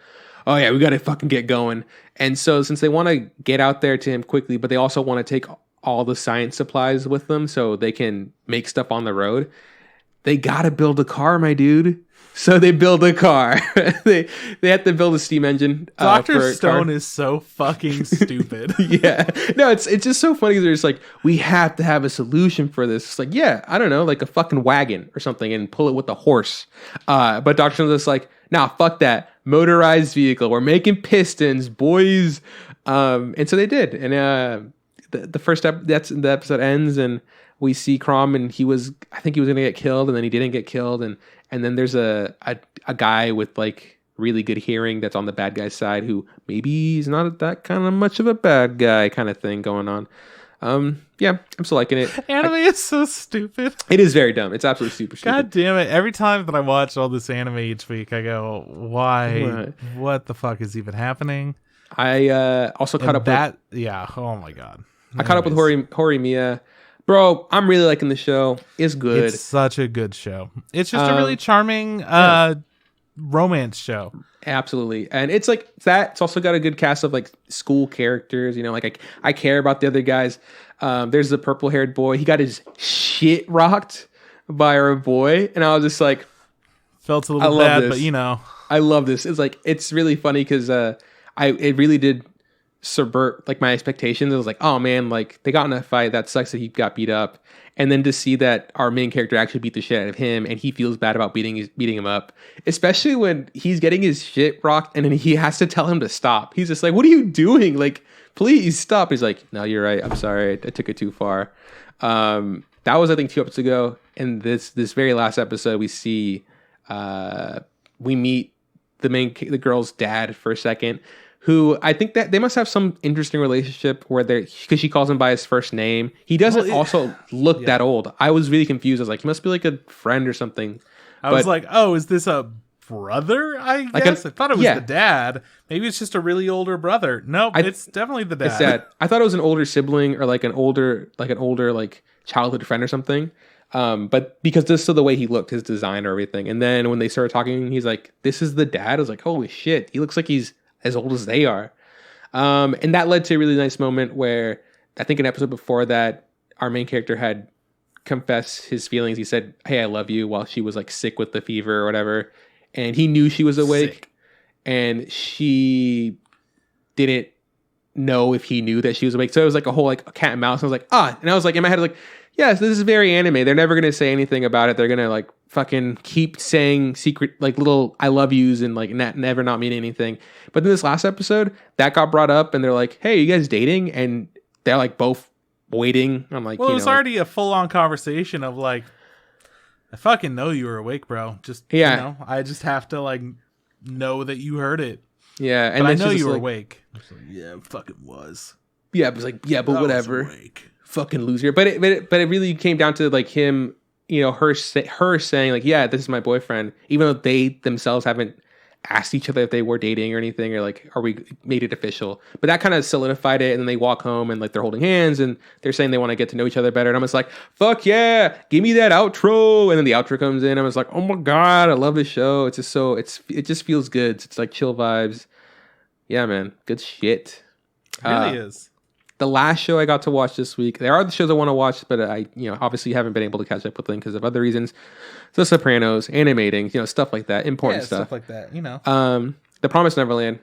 oh yeah, we got to fucking get going. And so since they want to get out there to him quickly, but they also want to take all the science supplies with them so they can make stuff on the road, they gotta build a car, my dude. So they build a car. they have to build a steam engine. Dr. Stone is so fucking stupid. Yeah. No, it's just so funny. They're just like, we have to have a solution for this. It's like, yeah, I don't know, like a fucking wagon or something and pull it with a horse. But Dr. Stone's just like, nah, fuck that. Motorized vehicle. We're making pistons, boys. And so they did. And the first the episode ends and we see Crom and I think he was going to get killed and then he didn't get killed. And then there's a guy with like really good hearing that's on the bad guy's side who maybe he's not that kind of much of a bad guy kind of thing going on. Yeah, I'm still liking it. Anime is so stupid. It is very dumb. It's absolutely super stupid. God damn it. Every time that I watch all this anime each week, I go, why? What the fuck is even happening? I also caught up with... Yeah, oh my God. I caught up with Horimiya. Bro, I'm really liking the show. It's good. It's such a good show. It's just a really charming romance show. Absolutely. And it's like that. It's also got a good cast of like school characters. Like I care about the other guys. There's the purple haired boy. He got his shit rocked by our boy. And I was just like, felt a little bad, but I love this. It's like, it's really funny because it really did subvert like my expectations. I was like, oh man, like they got in a fight. That sucks that he got beat up. And then to see that our main character actually beat the shit out of him and he feels bad about beating him up, especially when he's getting his shit rocked and then he has to tell him to stop. He's just like, what are you doing? Like, please stop. He's like, no, you're right. I'm sorry. I took it too far. That was, I think, 2 episodes ago. And this very last episode, we meet the girl's dad for a second, who I think that they must have some interesting relationship where because she calls him by his first name. He doesn't also look that old. I was really confused. I was like, he must be like a friend or something. I was like, oh, is this a brother? I guess I thought it was the dad. Maybe it's just a really older brother. Nope, it's definitely the dad. It's dad. I thought it was an older sibling or like an older childhood friend or something. But because this is the way he looked, his design or everything. And then when they started talking, he's like, this is the dad. I was like, holy shit. He looks like he's as old as they are. And that led to a really nice moment where I think an episode before that, our main character had confessed his feelings. He said, hey, I love you, while she was like sick with the fever or whatever. And he knew she was awake and she didn't know if he knew that she was awake. So it was like a whole like cat and mouse. And I was like, and I was like in my head like, yes, this is very anime. They're never gonna say anything about it. They're gonna like fucking keep saying secret like little I love yous and like never not mean anything. But then this last episode that got brought up and they're like, hey, are you guys dating? And they're like both waiting. I'm like, well, it was already a full on conversation of like, I fucking know you were awake, bro. Just you know, I just have to like know that you heard it. Yeah, and but I know you were like, awake. I was like, yeah, fucking was. Yeah, it was like, yeah, but whatever. Fucking loser. But it really came down to like him, you know, her saying like, yeah, this is my boyfriend, even though they themselves haven't asked each other if they were dating or anything, or like, are we made it official? But that kind of solidified it. And then they walk home and like they're holding hands and they're saying they want to get to know each other better. And I'm just like, fuck yeah, give me that outro. And then the outro comes in. I was like, oh my god, I love this show. It's just it just feels good. It's like chill vibes. Yeah, man, good shit. It really is. The last show I got to watch this week, there are the shows I want to watch, but I, you know, obviously haven't been able to catch up with them because of other reasons. The Sopranos, animating, you know, stuff like that, important stuff like that, you know. The Promised Neverland.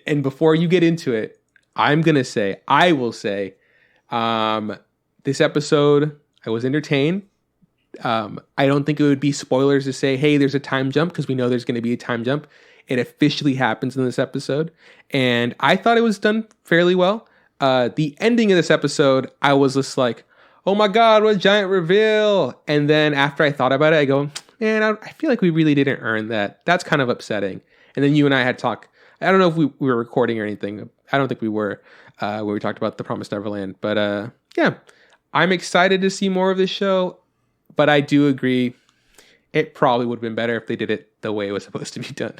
And before you get into it, I will say, this episode, I was entertained. I don't think it would be spoilers to say, hey, there's a time jump, because we know there's going to be a time jump. It officially happens in this episode. And I thought it was done fairly well. The ending of this episode, I was just like, oh my god, what a giant reveal. And then after I thought about it, I go, man, I feel like we really didn't earn that. That's kind of upsetting. And then you and I had talked. I don't know if we were recording or anything. I don't think we were, where we talked about The Promised Neverland. But yeah, I'm excited to see more of this show. But I do agree, it probably would have been better if they did it the way it was supposed to be done.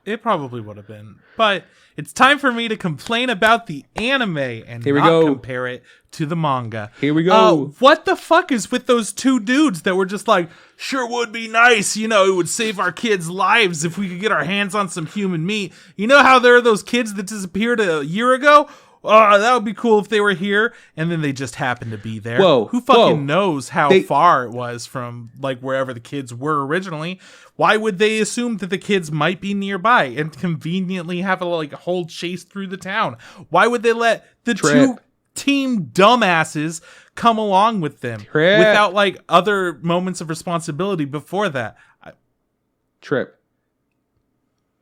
It probably would have been. But it's time for me to complain about the anime and compare it to the manga. Here we go. What the fuck is with those two dudes that were just like, sure would be nice, you know, it would save our kids' lives if we could get our hands on some human meat. You know how there are those kids that disappeared a year ago? Oh, that would be cool if they were here. And then they just happened to be there. Who fucking knows how far it was from like wherever the kids were originally? Why would they assume that the kids might be nearby and conveniently have a whole chase through the town? Why would they let the two team dumbasses come along with them without like other moments of responsibility before that? Trip.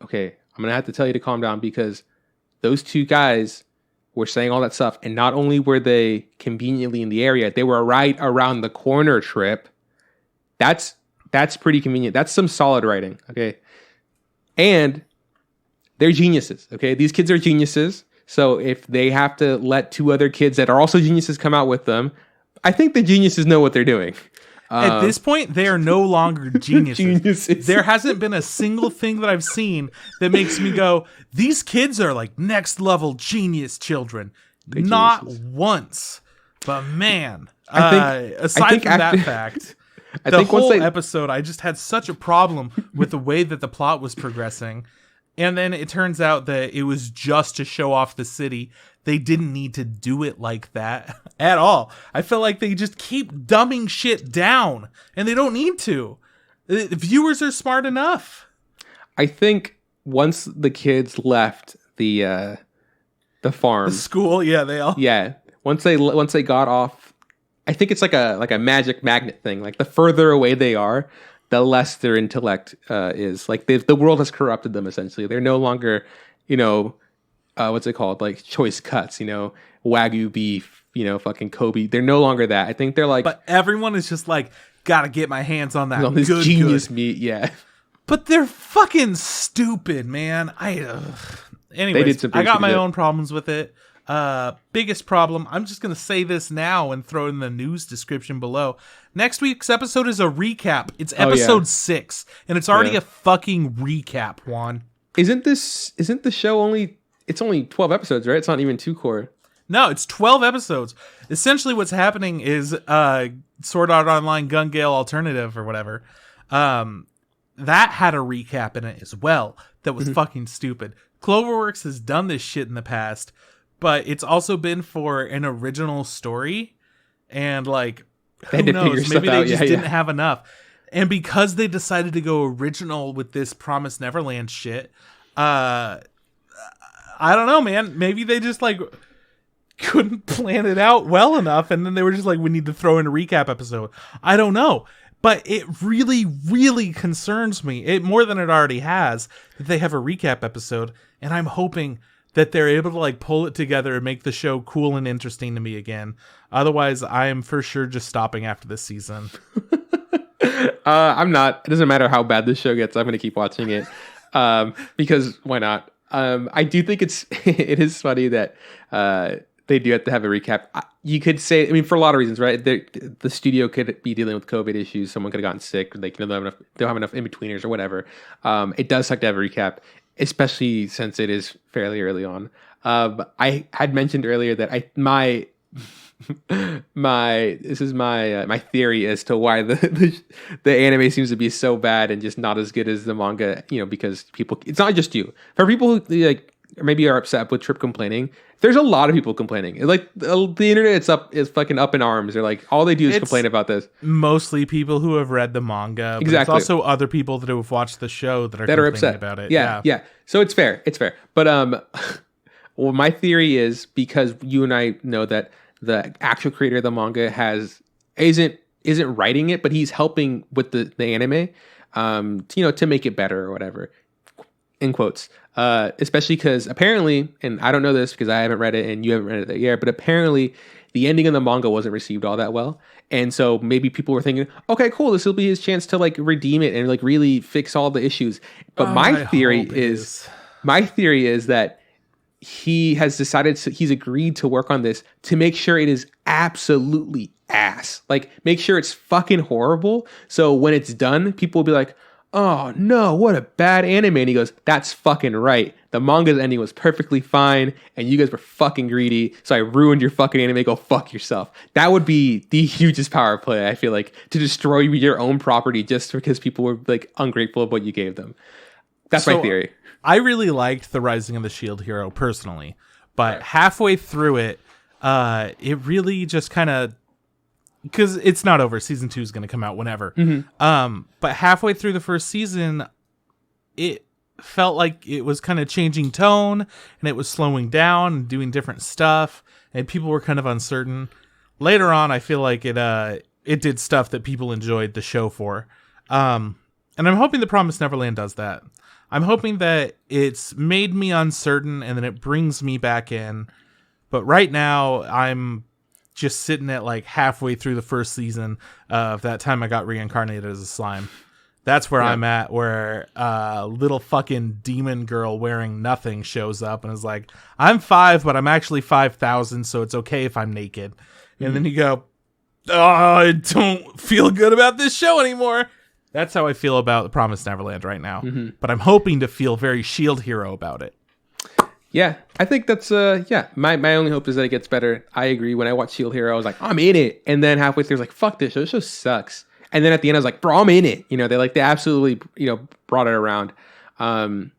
Okay, I'm going to have to tell you to calm down, because those two guys were saying all that stuff, and not only were they conveniently in the area, they were right around the corner. Trip. That's pretty convenient. That's some solid writing, okay? And they're geniuses, okay? These kids are geniuses, so if they have to let two other kids that are also geniuses come out with them, I think the geniuses know what they're doing. At this point, they are no longer geniuses. There hasn't been a single thing that I've seen that makes me go, these kids are like next level genius children. Not once. But man, aside from that fact, the whole episode, I just had such a problem with the way that the plot was progressing. And then it turns out that it was just to show off the city. They didn't need to do it like that at all. I feel like they just keep dumbing shit down, and they don't need to. The viewers are smart enough. I think once the kids left the farm, the school, once they got off, I think it's like a magic magnet thing. Like the further away they are, the less their intellect is. Like the world has corrupted them essentially. They're no longer, you know, what's it called? Like choice cuts, you know, Wagyu beef, you know, fucking Kobe. They're no longer that. I think they're like, but everyone is just like, gotta get my hands on that on this genius meat. Yeah, but they're fucking stupid, man. Anyways, I got my own problems with it. Biggest problem, I'm just gonna say this now and throw it in the news description below. Next week's episode is a recap. It's episode 6, and it's already a fucking recap, Juan. Isn't the show only? It's only 12 episodes, right? It's not even 2 core. No, it's 12 episodes. Essentially what's happening is Sword Art Online Gun Gale Alternative or whatever. That had a recap in it as well that was fucking stupid. Cloverworks has done this shit in the past, but it's also been for an original story. And like, who knows? Maybe they just didn't have enough. And because they decided to go original with this Promised Neverland shit, I don't know, man. Maybe they just like couldn't plan it out well enough, and then they were just like, we need to throw in a recap episode. I don't know. But it really, really concerns me, it more than it already has, that they have a recap episode, and I'm hoping that they're able to like pull it together and make the show cool and interesting to me again. Otherwise, I am for sure just stopping after this season. I'm not. It doesn't matter how bad this show gets. I'm going to keep watching it because why not? I do think it is funny that they do have to have a recap. You could say, I mean, for a lot of reasons, right? The studio could be dealing with COVID issues. Someone could have gotten sick. Like, they don't have enough in-betweeners or whatever. It does suck to have a recap, especially since it is fairly early on. I had mentioned earlier that my theory as to why the anime seems to be so bad and just not as good as the manga, because it's not just you. For people who like maybe are upset with Trip complaining, there's a lot of people complaining. Like the internet is fucking up in arms. They're like, all they do is complain about this. Mostly people who have read the manga. Exactly. But it's also other people that have watched the show that are upset about it. Yeah. So it's fair. But well, my theory is, because you and I know that the actual creator of the manga isn't writing it, but he's helping with the anime, to make it better or whatever, in quotes. Especially because apparently, and I don't know this because I haven't read it and you haven't read it yet, but apparently the ending of the manga wasn't received all that well. And so maybe people were thinking, okay, cool, this will be his chance to like redeem it and like really fix all the issues. But my theory is that he has decided, he's agreed to work on this to make sure it is absolutely ass. Like, make sure it's fucking horrible. So when it's done, people will be like, oh no, what a bad anime. And he goes, that's fucking right. The manga's ending was perfectly fine, and you guys were fucking greedy, so I ruined your fucking anime. Go fuck yourself. That would be the hugest power play, I feel like, to destroy your own property just because people were like ungrateful of what you gave them. That's my theory. I really liked The Rising of the Shield Hero personally, but halfway through it, it really just kind of, because it's not over. Season 2 is going to come out whenever. Mm-hmm. But halfway through the first season, it felt like it was kind of changing tone, and it was slowing down and doing different stuff, and people were kind of uncertain. Later on, I feel like it did stuff that people enjoyed the show for. And I'm hoping The Promised Neverland does that. I'm hoping that it's made me uncertain and then it brings me back in. But right now, I'm just sitting at like halfway through the first season of that time I got reincarnated as a slime. That's where I'm at, where little fucking demon girl wearing nothing shows up and is like, I'm 5, but I'm actually 5,000, so it's okay if I'm naked. Mm-hmm. And then you go, oh, I don't feel good about this show anymore. That's how I feel about The Promised Neverland right now. Mm-hmm. But I'm hoping to feel very Shield Hero about it. Yeah, I think that's, my only hope is that it gets better. I agree. When I watched Shield Hero, I was like, I'm in it. And then halfway through, I was like, fuck this show. This show sucks. And then at the end, I was like, bro, I'm in it. They absolutely, brought it around. Maybe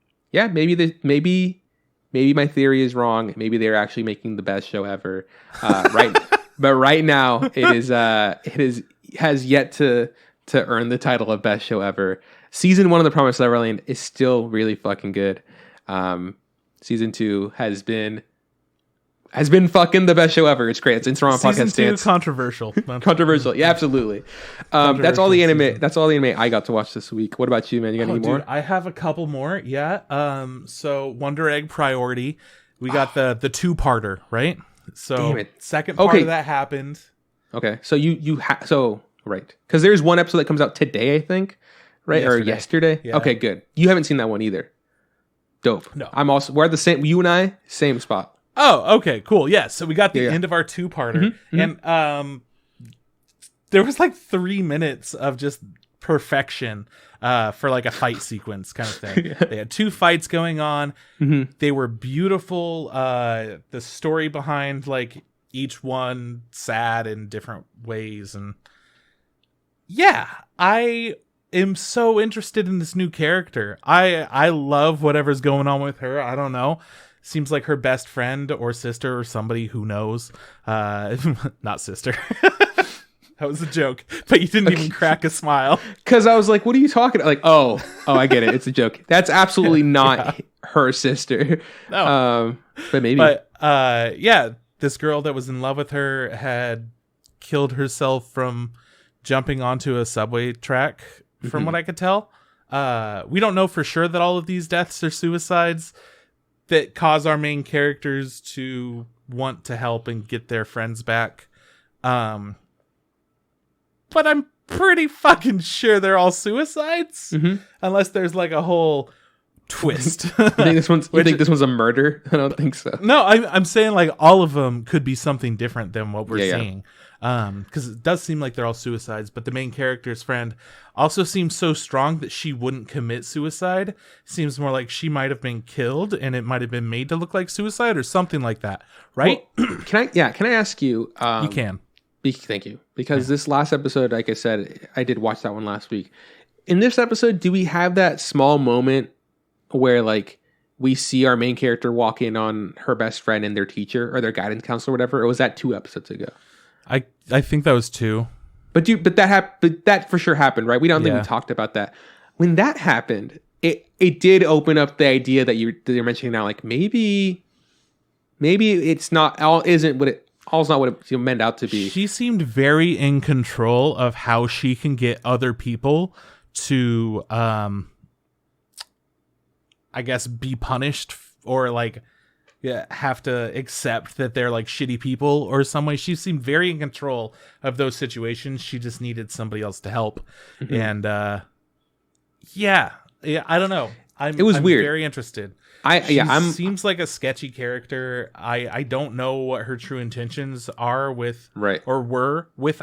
my theory is wrong. Maybe they're actually making the best show ever. But right now, has yet to earn the title of best show ever. Season 1 of The Promised Neverland is still really fucking good. Season 2 has been fucking the best show ever. It's great. It's Instagram podcast stance. Controversial. Controversial. Yeah, absolutely. That's all the anime. That's all the anime I got to watch this week. What about you, man? You got any more? I have a couple more. Yeah. So Wonder Egg Priority. We got the 2-parter, right? So second part of that happened. Okay. So right. Because there's one episode that comes out today, I think. Right? Yesterday. Or yesterday? Yeah. Okay, good. You haven't seen that one either. Dope. No. We're at the same, you and I, same spot. Oh, okay, cool. Yeah, so we got the end of our 2-parter. Mm-hmm. And there was like 3 minutes of just perfection for like a fight sequence kind of thing. They had 2 fights going on. Mm-hmm. They were beautiful. The story behind like each one sad in different ways. And yeah, I am so interested in this new character. I love whatever's going on with her. I don't know. Seems like her best friend or sister or somebody who knows. Not sister. That was a joke. But you didn't even crack a smile. Because I was like, what are you talking about? Like, oh, I get it. It's a joke. That's absolutely not her sister. No. But maybe. But yeah, this girl that was in love with her had killed herself from jumping onto a subway track, from what I could tell. We don't know for sure that all of these deaths are suicides that cause our main characters to want to help and get their friends back. But I'm pretty fucking sure they're all suicides, unless there's like a whole twist. You think this one's a murder? I don't think so. No, I'm saying like all of them could be something different than what we're seeing. Because it does seem like they're all suicides, but the main character's friend also seems so strong that she wouldn't commit suicide. Seems more like she might have been killed and it might have been made to look like suicide or something like that, right? Well, can I ask you? You can. Thank you. Because this last episode, like I said, I did watch that one last week. In this episode, do we have that small moment where like we see our main character walk in on her best friend and their teacher or their guidance counselor or whatever? Or was that 2 episodes ago? I think that was 2. But that for sure happened, right? We don't think we talked about that. When that happened, it did open up the idea that you're mentioning now, like maybe it's not all isn't what it all's not what it's meant out to be. She seemed very in control of how she can get other people to I guess be punished or like have to accept that they're like shitty people or some way. She seemed very in control of those situations. She just needed somebody else to help. And yeah, I don't know. I'm weird. Very interested. Seems like a sketchy character. I don't know what her true intentions are with or were with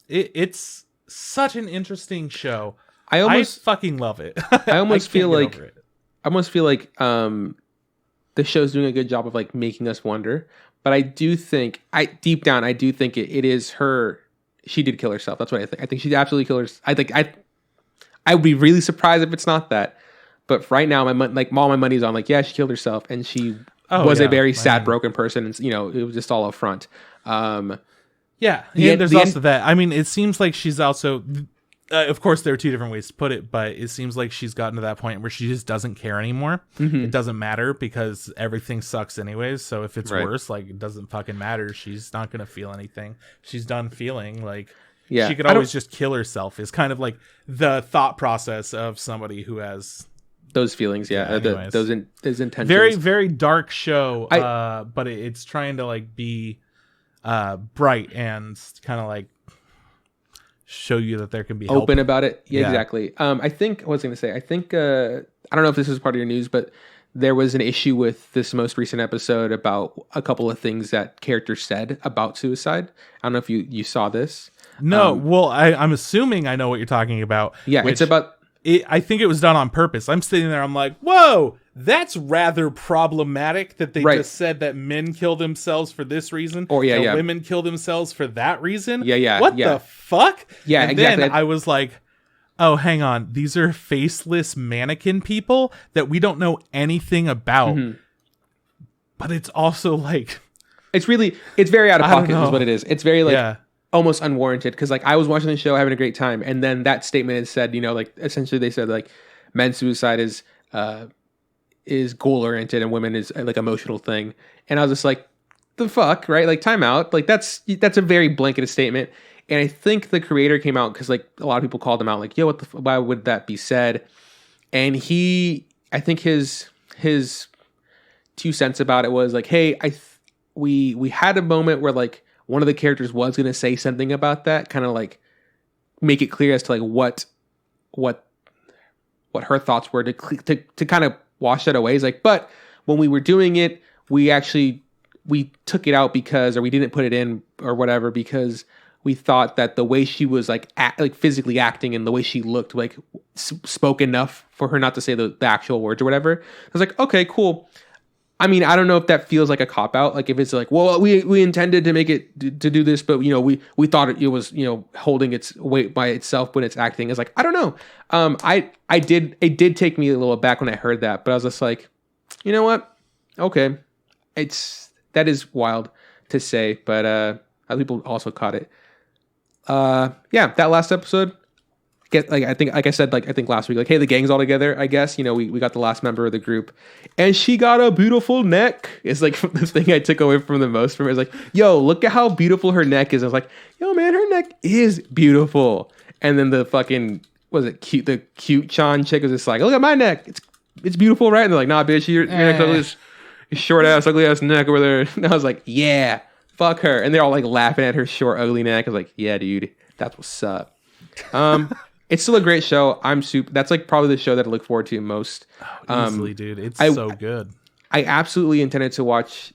it's such an interesting show. I fucking love it. I almost feel like the show's doing a good job of like making us wonder, but I do think deep down it is her. She did kill herself. That's what I think. I think she absolutely killed herself. I would be really surprised if it's not that. But right now, all my money's on like, yeah, she killed herself, and she was a very sad, broken person, and it was just all up front. Yeah, there's also that. I mean, it seems like she's also. Of course, there are 2 different ways to put it, but it seems like she's gotten to that point where she just doesn't care anymore. It doesn't matter because everything sucks anyways. So if it's worse, like it doesn't fucking matter. She's not gonna feel anything. She's done feeling like she could always just kill herself. Is kind of like the thought process of somebody who has those feelings. Those intentions. Very, very dark show. But it's trying to like be bright and kind of like show you that there can be help. Open about it. Yeah, exactly. I think I don't know if this is part of your news, but there was an issue with this most recent episode about a couple of things that characters said about suicide. I don't know if you saw this. No, well, I'm assuming I know what you're talking about. Yeah, it's about I think it was done on purpose. I'm sitting there, I'm like, whoa, that's rather problematic that they just said that men kill themselves for this reason, or women kill themselves for that reason. What the fuck? Yeah, and exactly. Then I was like, oh, hang on, these are faceless mannequin people that we don't know anything about. But it's also like, it's very out of pocket is what it is. It's very like almost unwarranted, because like I was watching the show having a great time, and then that statement is said, like essentially they said like men's suicide is goal oriented and women is like emotional thing, and I was just like, the fuck, right? Like time out. Like that's a very blanketed statement. And I think the creator came out because like a lot of people called him out like, yo, why would that be said? And I think his 2 cents about it was like, hey, we had a moment where like one of the characters was going to say something about that, kind of like make it clear as to like what her thoughts were to kind of wash that away. It's like, but when we were doing it, we took it out or we didn't put it in or whatever, because we thought that the way she was like physically acting and the way she looked like spoke enough for her not to say the actual words or whatever. I was like, okay, cool. I mean, I don't know if that feels like a cop out. Like if it's like, well, we intended to make it to do this, but we thought it was holding its weight by itself when it's acting. It's like, I don't know. It did take me a little back when I heard that, but I was just like, you know what? Okay, that is wild to say, but other people also caught it. That last episode, get like I think like I said like I think last week like hey the gang's all together I guess we got the last member of the group and she got a beautiful neck. It's like the thing I took away from the most from it is like yo look at how beautiful her neck is. I was like yo man her neck is beautiful. And then the fucking the cute Chan chick was just like look at my neck it's beautiful right and they're like nah bitch your neck's ugly short ass ugly ass neck over there. And I was like yeah fuck her and they're all like laughing at her short ugly neck. I was like yeah dude that's what's up. It's still a great show. That's like probably the show that I look forward to most. Easily, dude. It's so good. I absolutely intended to watch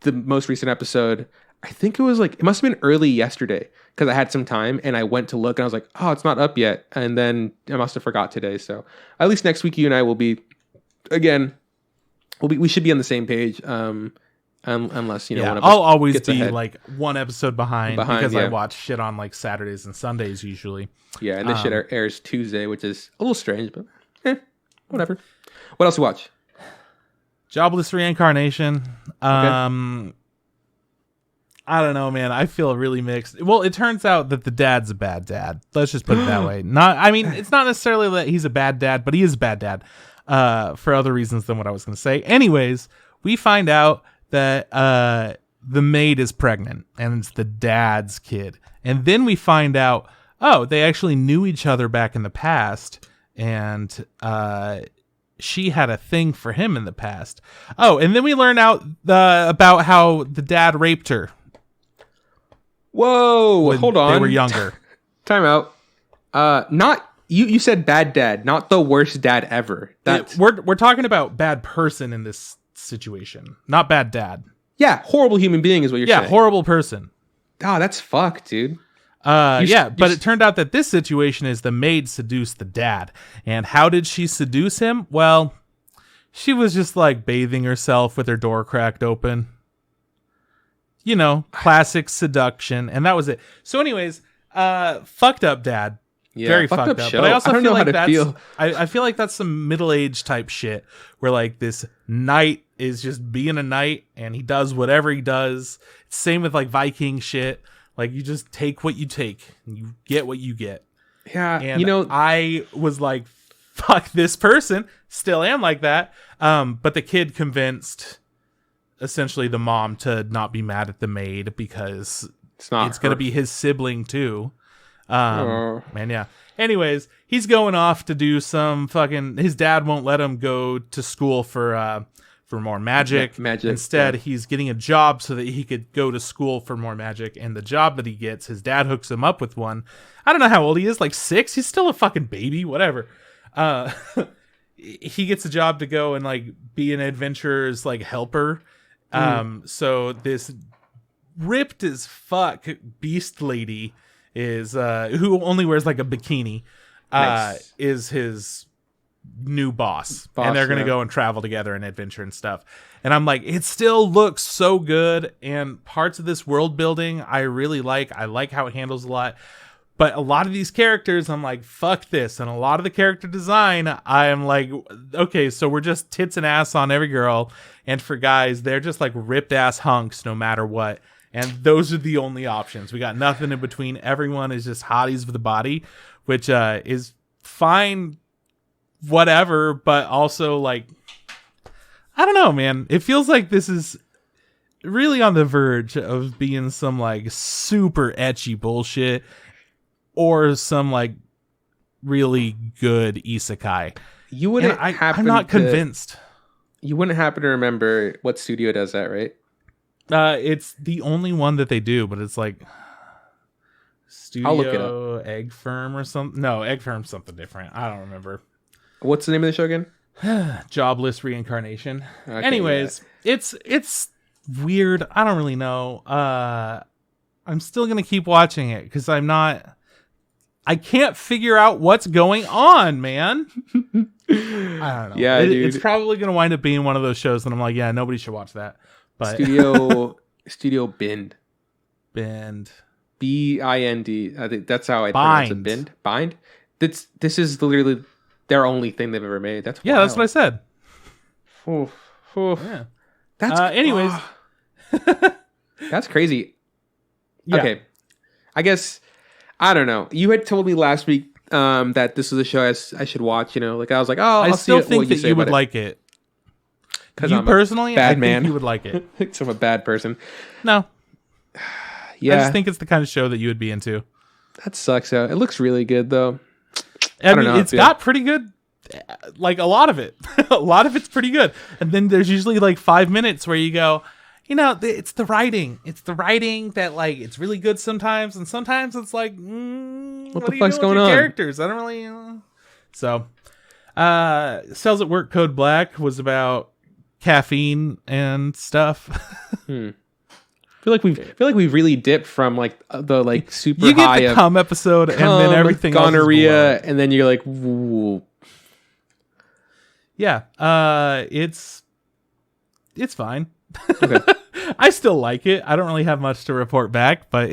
the most recent episode. I think it must have been early yesterday because I had some time and I went to look and I was like, oh, it's not up yet. And then I must have forgot today. So at least next week, you and I will be, again, we should be on the same page. Unless one of us I'll always gets be ahead. like one episode behind because I watch shit on like Saturdays and Sundays usually. Yeah, and this shit airs Tuesday, which is a little strange, but whatever. What else you watch? Jobless Reincarnation. Okay. I don't know, man. I feel really mixed. Well, it turns out that the dad's a bad dad. Let's just put it that way. It's not necessarily that he's a bad dad, but he is a bad dad for other reasons than what I was going to say. Anyways, we find out that the maid is pregnant and it's the dad's kid. And then we find out, oh, they actually knew each other back in the past and she had a thing for him in the past. Oh, and then we learn out about how the dad raped her. Whoa, hold on. They were younger. Time out. Not you said bad dad, not the worst dad ever. We're talking about bad person in this situation, not bad dad. Yeah, horrible human being is what you're saying. Yeah, horrible person. Oh, that's fucked, dude. But it turned out that this situation is the maid seduced the dad. And how did she seduce him? Well, she was just like bathing herself with her door cracked open. Classic seduction. And that was it. So anyways, fucked up dad. Yeah, very fucked up. Show. But I also feel like that's I feel like that's some middle-aged type shit where like this knight is just being a knight and he does whatever he does. Same with like Viking shit. Like you just take what you take and you get what you get. Yeah. And I was like, fuck this person. Still am like that. But the kid convinced essentially the mom to not be mad at the maid because it's going to be his sibling too. Man, yeah. Anyways, he's going off to do some his dad won't let him go to school for more magic. Instead, he's getting a job so that he could go to school for more magic. And the job that he gets, his dad hooks him up with one. I don't know how old he is, like 6. He's still a fucking baby, whatever. He gets a job to go and like be an adventurer's like helper. So this ripped as fuck beast lady is who only wears like a bikini is his new boss and they're gonna go and travel together and adventure and stuff. And I'm like, it still looks so good, and parts of this world building I really like. I like how it handles a lot, but a lot of these characters I'm like, fuck this. And a lot of the character design I am like, okay, so we're just tits and ass on every girl, and for guys they're just like ripped ass hunks no matter what. And those are the only options. We got nothing in between. Everyone is just hotties for the body, which is fine, whatever. But also, like, I don't know, man. It feels like this is really on the verge of being some, like, super ecchi bullshit or some, like, really good isekai. I'm not convinced. You wouldn't happen to remember what studio does that, right? It's the only one that they do, but it's like Studio I'll look it up. Egg Firm or something. No, Egg Firm's something different. I don't remember. What's the name of the show again? Jobless Reincarnation. Okay, Anyways, it's weird. I don't really know. I'm still gonna keep watching it because I can't figure out what's going on, man. I don't know. Yeah, dude. It's probably gonna wind up being one of those shows that I'm like, yeah, nobody should watch that. But Studio Bind. Bind. B-I-N-D. I think that's how I pronounce it. Bind. Bind. This is literally their only thing they've ever made. That's wild. Yeah, that's what I said. Yeah. That's anyways. That's crazy. Yeah. Okay. I guess I don't know. You had told me last week that this is a show I should watch. You know, like I was like, oh, I I'll still see it. think that you would like it. Because You I'm personally, bad I man. think you would like it. Because I'm a bad person. No, Yeah, I just think it's the kind of show that you would be into. that sucks. Out. It looks really good though. I don't mean, know, it's got pretty good, like a lot of it. A lot of it's pretty good. And then there's usually like 5 minutes where you go, you know, it's the writing. It's the writing that like it's really good sometimes, and sometimes it's like, What are the you fuck's doing with going your on? characters? I don't really. So, Cells at Work Code Black was about caffeine and stuff. I feel like we've really dipped from like the like super You get high the of cum episode, and then everything gonorrhea, else is and then you're like, ooh. yeah. It's fine. Okay. I still like it. I don't really have much to report back, but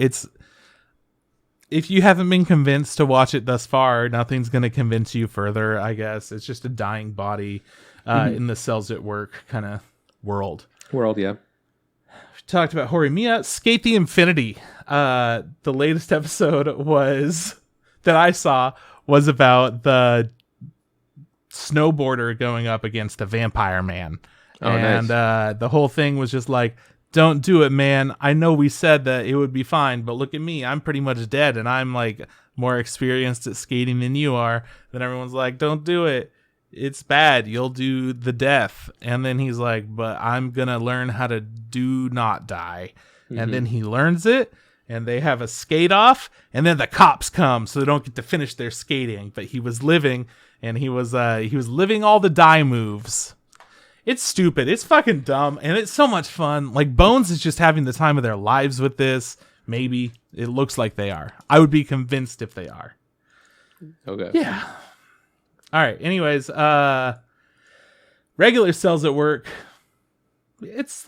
if you haven't been convinced to watch it thus far, nothing's going to convince you further, I guess. It's just a dying body in the Cells at Work kind of world. Yeah. We talked about Horimiya. Skate the Infinity. The latest episode that I saw was about the snowboarder going up against a vampire man. Oh, and nice. The whole thing was just like, don't do it, man. I know we said that it would be fine, but look at me. I'm pretty much dead, and I'm like more experienced at skating than you are. Then everyone's like, don't do it. It's bad. You'll do the death. And then he's like, but I'm going to learn how to do not die. And then he learns it, and they have a skate off, and then the cops come, so they don't get to finish their skating. But he was living, and he was living all the die moves. It's stupid. It's fucking dumb, and it's so much fun. Like, Bones is just having the time of their lives with this. Maybe. It looks like they are. I would be convinced if they are. Okay. Yeah. All right. Anyways, regular Cells at Work. It's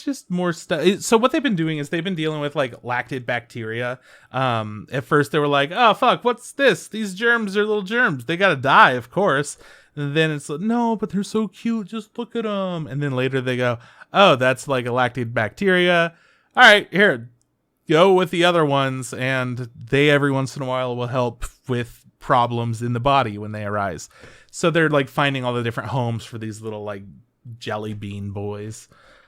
just more stuff. So what they've been doing is they've been dealing with like lactic bacteria. At first they were like, oh fuck, what's this? These germs are little germs. They gotta die, of course. And then it's like, no, but they're so cute. Just look at them. And then later they go, oh, that's like a lactic bacteria. All right, here, go with the other ones. And they every once in a while will help with problems in the body when they arise. So they're like finding all the different homes for these little like jelly bean boys.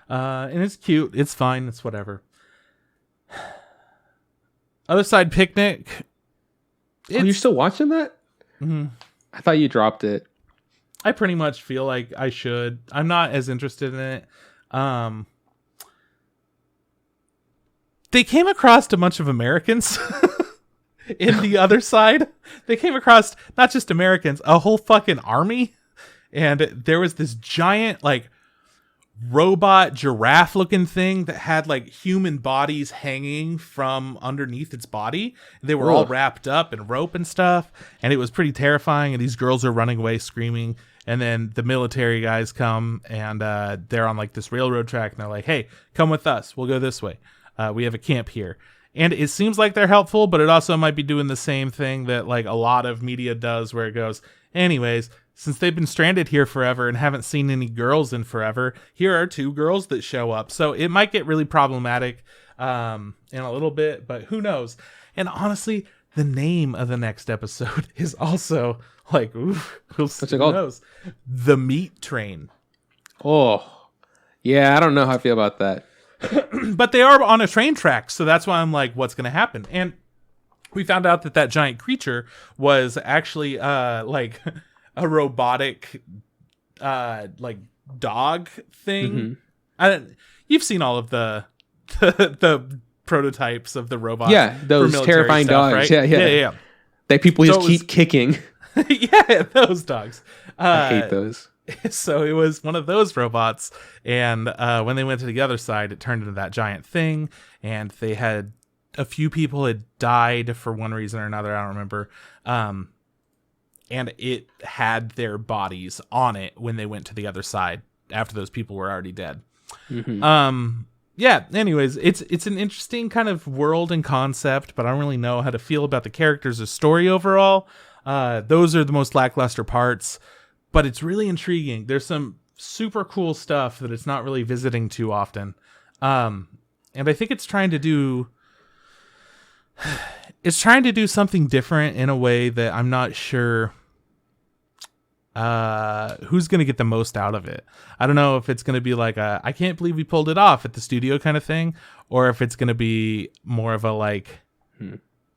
And it's cute. It's fine. It's whatever. Other Side Picnic. You're still watching that? Mm-hmm. I thought you dropped it. I pretty much feel like I should. I'm not as interested in it. They came across a bunch of Americans in the other side. They came across not just Americans, a whole fucking army. And there was this giant, like, robot giraffe looking thing that had like human bodies hanging from underneath its body. They were all wrapped up in rope and stuff, and it was pretty terrifying. And these girls are running away screaming, and then the military guys come, and they're on like this railroad track, and they're like, hey, come with us, we'll go this way, we have a camp here. And it seems like they're helpful, but it also might be doing the same thing that like a lot of media does, where it goes, anyways, since they've been stranded here forever and haven't seen any girls in forever, here are 2 girls that show up. So it might get really problematic in a little bit, but who knows? And honestly, the name of the next episode is also like, oof, who knows? The Meat Train. Oh, yeah, I don't know how I feel about that. But they are on a train track, so that's why I'm like, what's going to happen? And we found out that giant creature was actually like a robotic like dog thing. You've seen all of the prototypes of the robots. Yeah, those terrifying stuff, dogs. Right? Yeah. That people just keep kicking. Yeah, those dogs. I hate those. So it was one of those robots, and when they went to the other side, it turned into that giant thing, and they had a few people had died for one reason or another. I don't remember. And it had their bodies on it when they went to the other side after those people were already dead. Yeah, anyways, it's an interesting kind of world and concept, but I don't really know how to feel about the characters or story overall. Those are the most lackluster parts, but it's really intriguing. There's some super cool stuff that it's not really visiting too often. And I think it's trying to do it's trying to do something different in a way that I'm not sure who's going to get the most out of it. I don't know if it's going to be like a I can't believe we pulled it off at the studio kind of thing, or if it's going to be more of a like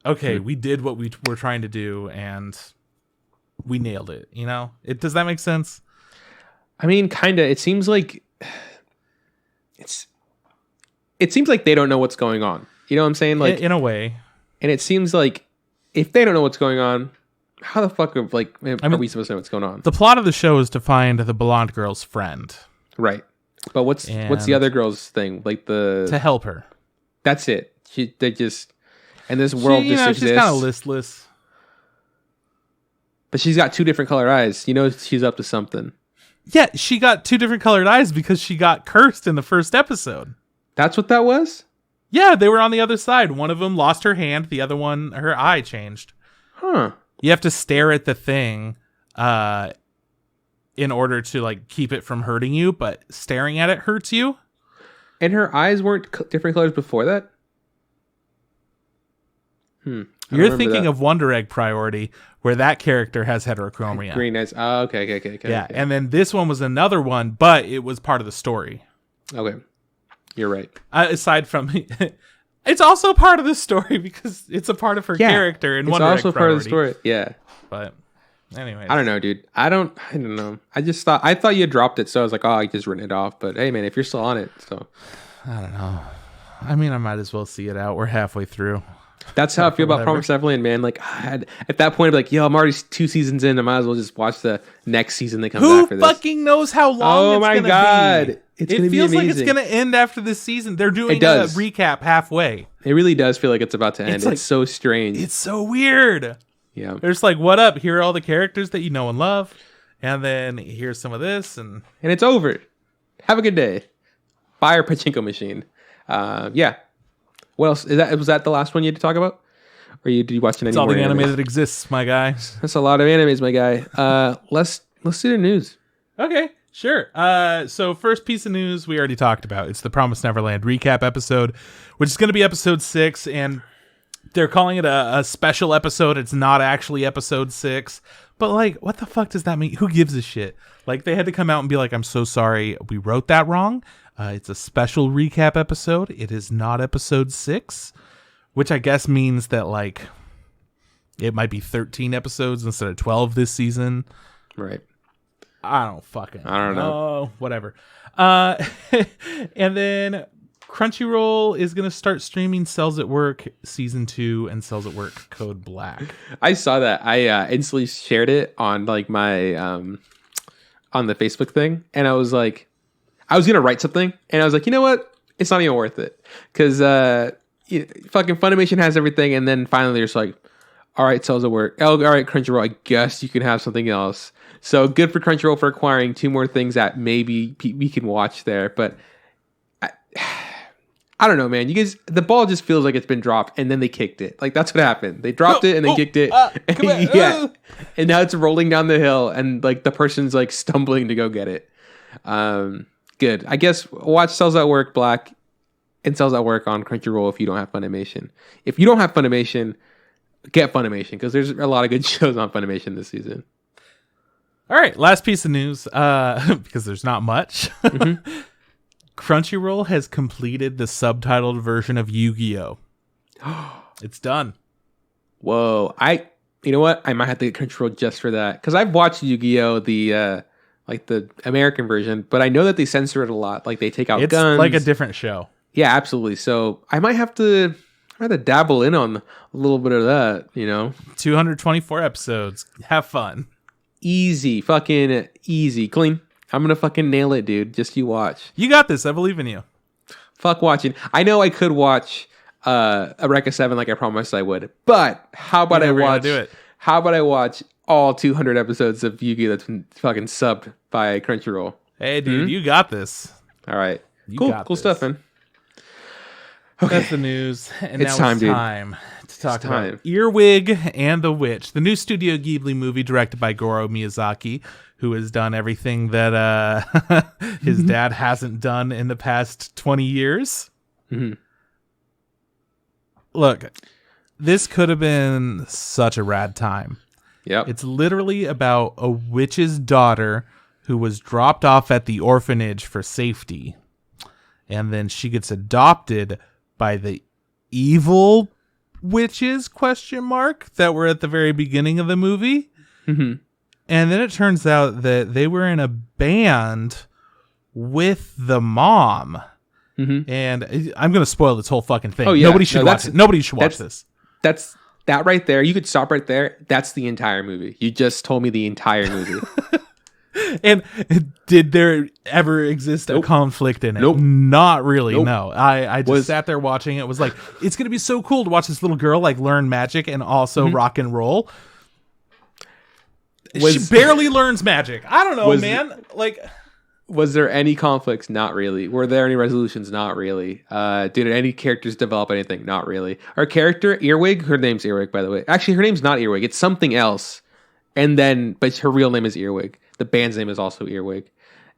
okay, we did what we were trying to do and we nailed it, you know? Does that make sense? I mean, kind of. It seems like they don't know what's going on. You know what I'm saying? Like in a way. And it seems like if they don't know what's going on, how the fuck are we supposed to know what's going on? The plot of the show is to find the blonde girl's friend. Right. But what's the other girl's thing? Like to help her. That's it. And this world just exists. She's kind of listless. But she's got 2 different colored eyes. You know she's up to something. Yeah, she got 2 different colored eyes because she got cursed in the first episode. That's what that was? Yeah, they were on the other side. One of them lost her hand. The other one, her eye changed. Huh. You have to stare at the thing in order to like keep it from hurting you, but staring at it hurts you. And her eyes weren't different colors before that? You're thinking of Wonder Egg Priority, where that character has heterochromia. Green eyes. Oh, okay. Yeah, and then this one was another one, but it was part of the story. Okay. You're right. Aside from... It's also part of the story because it's a part of her character in Wonder Egg Priority. It's also part of the story, yeah. But anyway. I don't know, dude. I don't know. I thought you had dropped it, so I was like, oh, I just written it off. But hey, man, if you're still on it, so... I don't know. I mean, I might as well see it out. We're halfway through. That's how I feel about Promised Neverland, man. Like, at that point, I'd be like, yo, I'm already 2 seasons in. I might as well just watch the next season that comes after this. Who fucking knows how long it's going to be? Oh, my God. It feels like it's going to end after this season. They're doing a recap halfway. It really does feel like it's about to end. It's so strange. It's so weird. Yeah. They're just like, what up? Here are all the characters that you know and love. And then here's some of this. And it's over. Have a good day. Buy our pachinko machine. Yeah. What else? Was that the last one you had to talk about? Or did you watch any more? It's all the anime that exists, my guy. That's a lot of animes, my guy. Let's do the news. Okay, sure. So first piece of news we already talked about. It's the Promised Neverland recap episode, which is going to be episode 6, and they're calling it a special episode. It's not actually episode 6. But like, what the fuck does that mean? Who gives a shit? Like, they had to come out and be like, I'm so sorry, we wrote that wrong. It's a special recap episode. It is not episode 6, which I guess means that like it might be 13 episodes instead of 12 this season. Right. I don't know. Whatever. And then Crunchyroll is going to start streaming Cells at Work Season 2 and Cells at Work Code Black. I saw that. I instantly shared it on like my on the Facebook thing, and I was like, I was gonna write something, and I was like, you know what? It's not even worth it, because fucking Funimation has everything, and then finally they're just like, all right, Cells at Work. Oh, all right, Crunchyroll, I guess you can have something else. So good for Crunchyroll for acquiring 2 more things that maybe we can watch there. But I don't know, man. You guys, the ball just feels like it's been dropped, and then they kicked it. Like, that's what happened. They dropped it and they kicked it. Yeah. And now it's rolling down the hill, and like the person's like stumbling to go get it. Good. I guess watch Cells at Work Black and Cells at Work on Crunchyroll if you don't have Funimation. If you don't have Funimation, get Funimation, because there's a lot of good shows on Funimation this season. All right, last piece of news, because there's not much. Mm-hmm. Crunchyroll has completed the subtitled version of Yu-Gi-Oh! It's done. Whoa. You know what? I might have to get Crunchyroll just for that, because I've watched Yu-Gi-Oh! The American version, but I know that they censor it a lot. Like, they take out guns. It's like a different show. Yeah, absolutely. So I might have to dabble in on a little bit of that, you know? 224 episodes. Have fun. Easy. Fucking easy. Clean. I'm going to fucking nail it, dude. Just you watch. You got this. I believe in you. Fuck watching. I know I could watch Eureka 7 like I promised I would, but how about How about I watch all 200 episodes of Yu-Gi that's been fucking subbed by Crunchyroll? Hey, dude, you got this. All right. Cool stuff, man. Okay. That's the news. And it's now time to talk about Earwig and the Witch, the new Studio Ghibli movie directed by Goro Miyazaki, who has done everything that his dad hasn't done in the past 20 years. Mm-hmm. Look, This could have been such a rad time. Yep. It's literally about a witch's daughter who was dropped off at the orphanage for safety. And then she gets adopted by the evil witches, ? That were at the very beginning of the movie. Mm-hmm. And then it turns out that they were in a band with the mom. Mm-hmm. And I'm going to spoil this whole fucking thing. Oh, yeah. Nobody should watch it. Nobody should watch this. That's that right there. You could stop right there. That's the entire movie. You just told me the entire movie. And did there ever exist a conflict in it? Nope. Not really, Nope. no. I just sat there watching it. Was like, it's going to be so cool to watch this little girl like learn magic and also rock and roll. She barely learns magic. I don't know, man. Like, was there any conflicts? Not really. Were there any resolutions? Not really. Did any characters develop anything? Not really. Our character, Earwig, her name's Earwig, by the way. Actually, her name's not Earwig. It's something else. But her real name is Earwig. The band's name is also Earwig.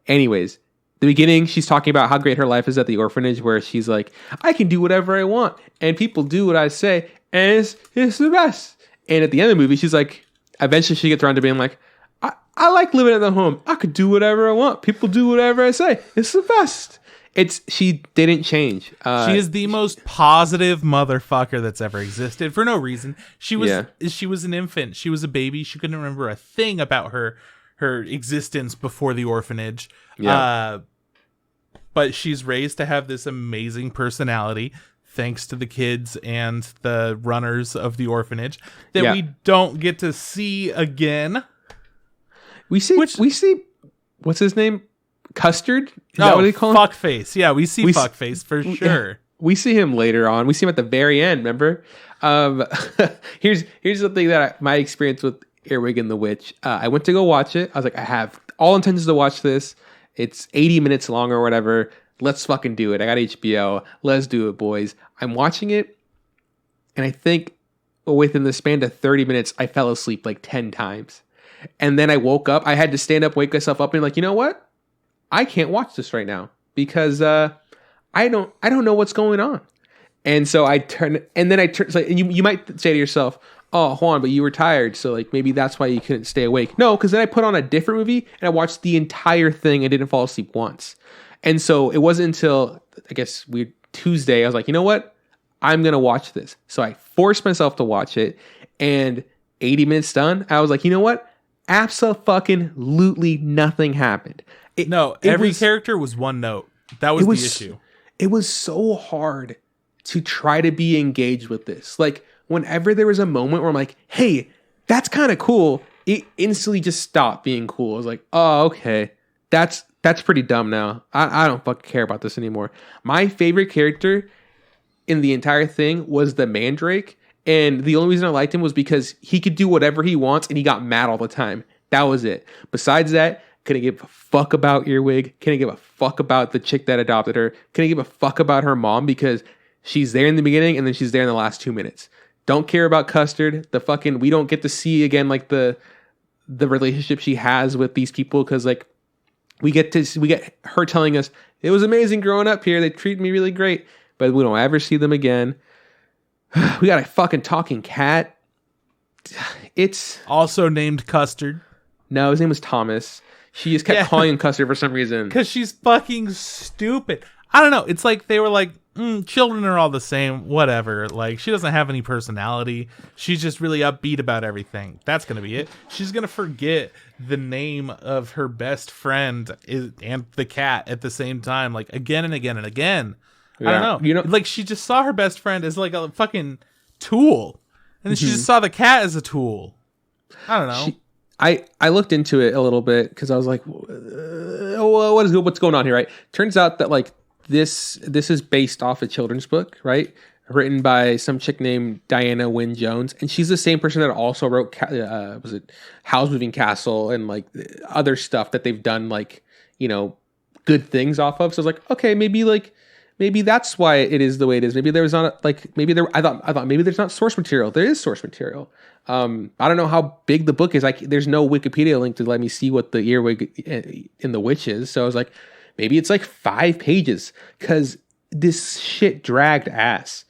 Anyways, the beginning, she's talking about how great her life is at the orphanage, where she's like, I can do whatever I want, and people do what I say, and it's the best. And at the end of the movie, she's like, eventually she gets around to being like, I like living at the home. I could do whatever I want. People do whatever I say. It's the best. She didn't change. She is the most positive motherfucker that's ever existed for no reason. She was an infant. She was a baby. She couldn't remember a thing about her existence before the orphanage. Yeah. But she's raised to have this amazing personality thanks to the kids and the runners of the orphanage that we don't get to see again. We see what's his name? Custard? Is that what they call him? Fuckface. Yeah, we see Fuckface for sure. We see him later on. We see him at the very end, remember? Here's the thing that my experience with Earwig and the Witch. I went to go watch it. I was like, I have all intentions to watch this. It's 80 minutes long or whatever. Let's fucking do it. I got HBO. Let's do it, boys. I'm watching it, and I think within the span of 30 minutes, I fell asleep like 10 times. And then I woke up. I had to stand up, wake myself up, and like, you know what? I can't watch this right now because I don't know what's going on. And so I turn. So you might say to yourself, "Oh, Juan, but you were tired, so like maybe that's why you couldn't stay awake." No, because then I put on a different movie and I watched the entire thing and didn't fall asleep once. And so it wasn't until I guess Tuesday I was like, you know what? I'm gonna watch this. So I forced myself to watch it, and 80 minutes done, I was like, you know what? Absolutely nothing happened. Every character was one note. That was the issue. It was so hard to try to be engaged with this. Like, whenever there was a moment where I'm like, hey, that's kind of cool, it instantly just stopped being cool. I was like, oh, okay. That's pretty dumb now. I don't fucking care about this anymore. My favorite character in the entire thing was the Mandrake. And the only reason I liked him was because he could do whatever he wants and he got mad all the time. That was it. Besides that, couldn't give a fuck about Earwig. Couldn't give a fuck about the chick that adopted her. Couldn't give a fuck about her mom because she's there in the beginning and then she's there in the last 2 minutes. Don't care about Custard. We don't get to see again like the relationship she has with these people because like we get her telling us it was amazing growing up here. They treat me really great, but we don't ever see them again. We got a fucking talking cat. It's also named Custard. No, his name was Thomas. She just kept calling him Custard for some reason. Because she's fucking stupid. I don't know. It's like they were like, children are all the same. Whatever. Like, she doesn't have any personality. She's just really upbeat about everything. That's going to be it. She's going to forget the name of her best friend and the cat at the same time. Like, again and again and again. Yeah. I don't know. Like, she just saw her best friend as like a fucking tool. And then she just saw the cat as a tool. I don't know. I looked into it a little bit because I was like, what's going on here, right? Turns out that like this is based off a children's book, right? Written by some chick named Diana Wynne Jones. And she's the same person that also wrote, Howl's Moving Castle and like other stuff that they've done like, good things off of. So I was like, okay, maybe that's why it is the way it is. Maybe there's not I thought maybe there's not source material. There is source material. I don't know how big the book is. There's no Wikipedia link to let me see what the Earwig in the Witch is. So I was like, maybe it's like 5 pages because this shit dragged ass.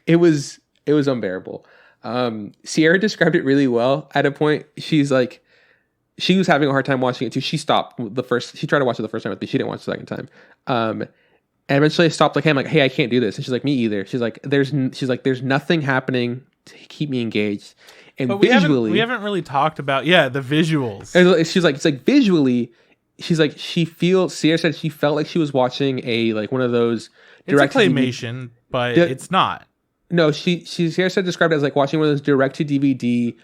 it was unbearable. Sierra described it really well. At a point, she's like, she was having a hard time watching it too. She stopped she tried to watch it the first time with me. She didn't watch it the second time. And eventually I stopped, like, hey, I'm like, hey, I can't do this. And she's like, me either. She's like, there's nothing happening to keep me engaged. And but visually, we haven't really talked about the visuals. She's like, it's like visually, she's like, Sierra said she felt like she was watching one of those direct claymation, but it's not. No, Sierra said described it as like watching one of those direct to DVD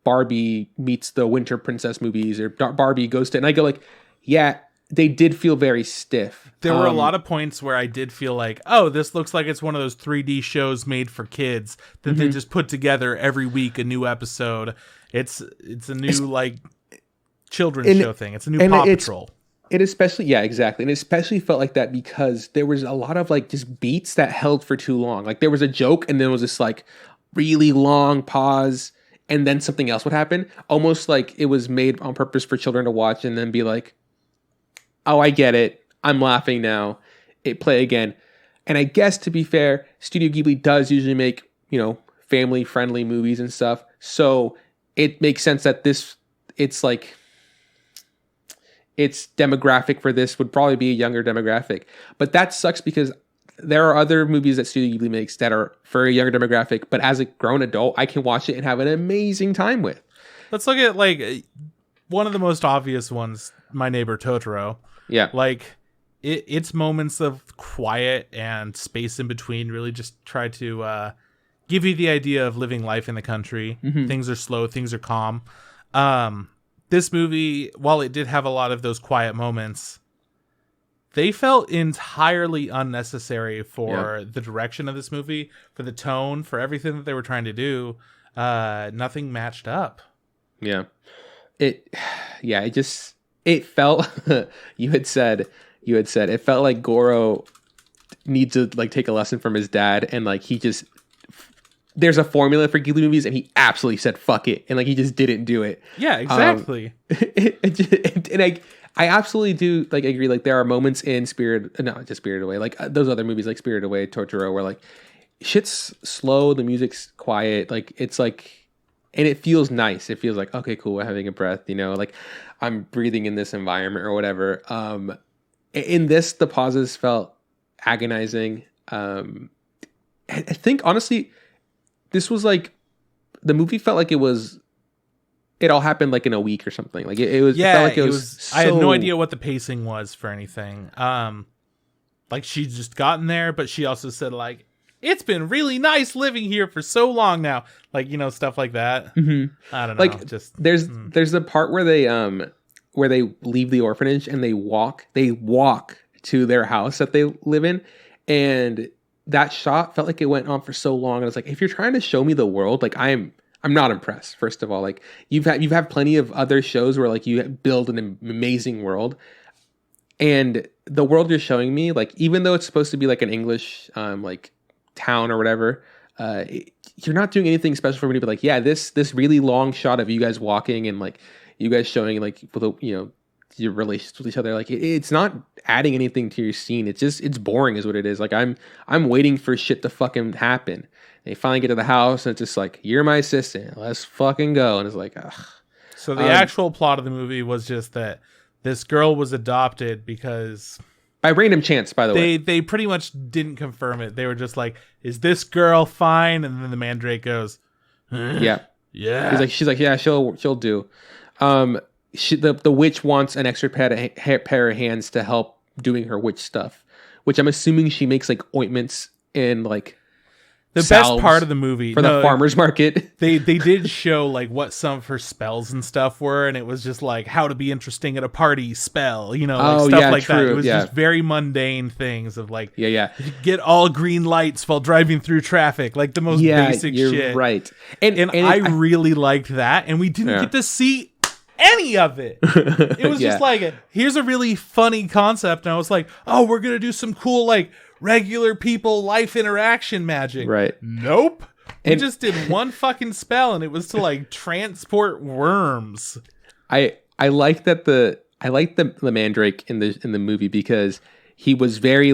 Barbie meets the Winter Princess movies, or Barbie goes to, and I go like, yeah, they did feel very stiff. There were a lot of points where I did feel like, oh, this looks like it's one of those 3D shows made for kids that they just put together every week, a new episode. It's a new children's show thing. It's a new Paw Patrol. It especially, yeah, exactly. And it especially felt like that because there was a lot of like just beats that held for too long. Like there was a joke and then was this like really long pause and then something else would happen. Almost like it was made on purpose for children to watch and then be like, oh, I get it. I'm laughing now. Play again. And I guess to be fair, Studio Ghibli does usually make, family friendly movies and stuff. So it makes sense that its demographic for this would probably be a younger demographic. But that sucks because there are other movies that Studio Ghibli makes that are for a younger demographic, but as a grown adult, I can watch it and have an amazing time with. Let's look at one of the most obvious ones, My Neighbor Totoro. Yeah. Its moments of quiet and space in between really just try to give you the idea of living life in the country. Mm-hmm. Things are slow, things are calm. This movie, while it did have a lot of those quiet moments, they felt entirely unnecessary for the direction of this movie, for the tone, for everything that they were trying to do. Nothing matched up. Yeah. It felt, you had said it felt like Goro needs to take a lesson from his dad, and there's a formula for Ghibli movies, and he absolutely said fuck it, and he just didn't do it. Yeah, exactly. And I absolutely do agree. There are moments in Spirited Away, those other movies like Spirited Away, Totoro, where shit's slow, the music's quiet, and it feels nice. It feels like, okay, cool, we're having a breath, I'm breathing in this environment or whatever. In this, the pauses felt agonizing. I think honestly, this was the movie felt like it all happened in a week or something. It was. Yeah, it felt like it was. So... I had no idea what the pacing was for anything. She'd just gotten there, but she also said it's been really nice living here for so long now. Stuff like that. Mm-hmm. I don't know. There's the part where they leave the orphanage and they walk to their house that they live in, and that shot felt like it went on for so long. And I was like, if you're trying to show me the world, I'm not impressed. First of all, you've had plenty of other shows where you build an amazing world, and the world you're showing me, even though it's supposed to be an English town or whatever, you're not doing anything special for me to be yeah, this really long shot of you guys walking and you guys showing your relations with each other, it's not adding anything to your scene. It's boring is what it is. I'm waiting for shit to fucking happen. They finally get to the house and it's just you're my assistant, let's fucking go. And it's ugh. So the actual plot of the movie was just that this girl was adopted because by random chance, by the way. They pretty much didn't confirm it. They were just is this girl fine? And then the mandrake goes, yeah. Yeah. She's yeah, she'll do. The witch wants an extra pair of hands to help doing her witch stuff, which I'm assuming she makes ointments and the best part of the movie for the farmer's market. They did show what some of her spells and stuff were, and it was just how to be interesting at a party spell, stuff like true. That. It was just very mundane things of yeah, get all green lights while driving through traffic, the most basic you're shit. Right. And I really liked that, and we didn't get to see any of it. It was just here's a really funny concept, and I was oh, we're gonna do some cool regular people life interaction magic. Right. Nope. We just did one fucking spell, and it was to transport worms. I like that the mandrake in the movie because he was very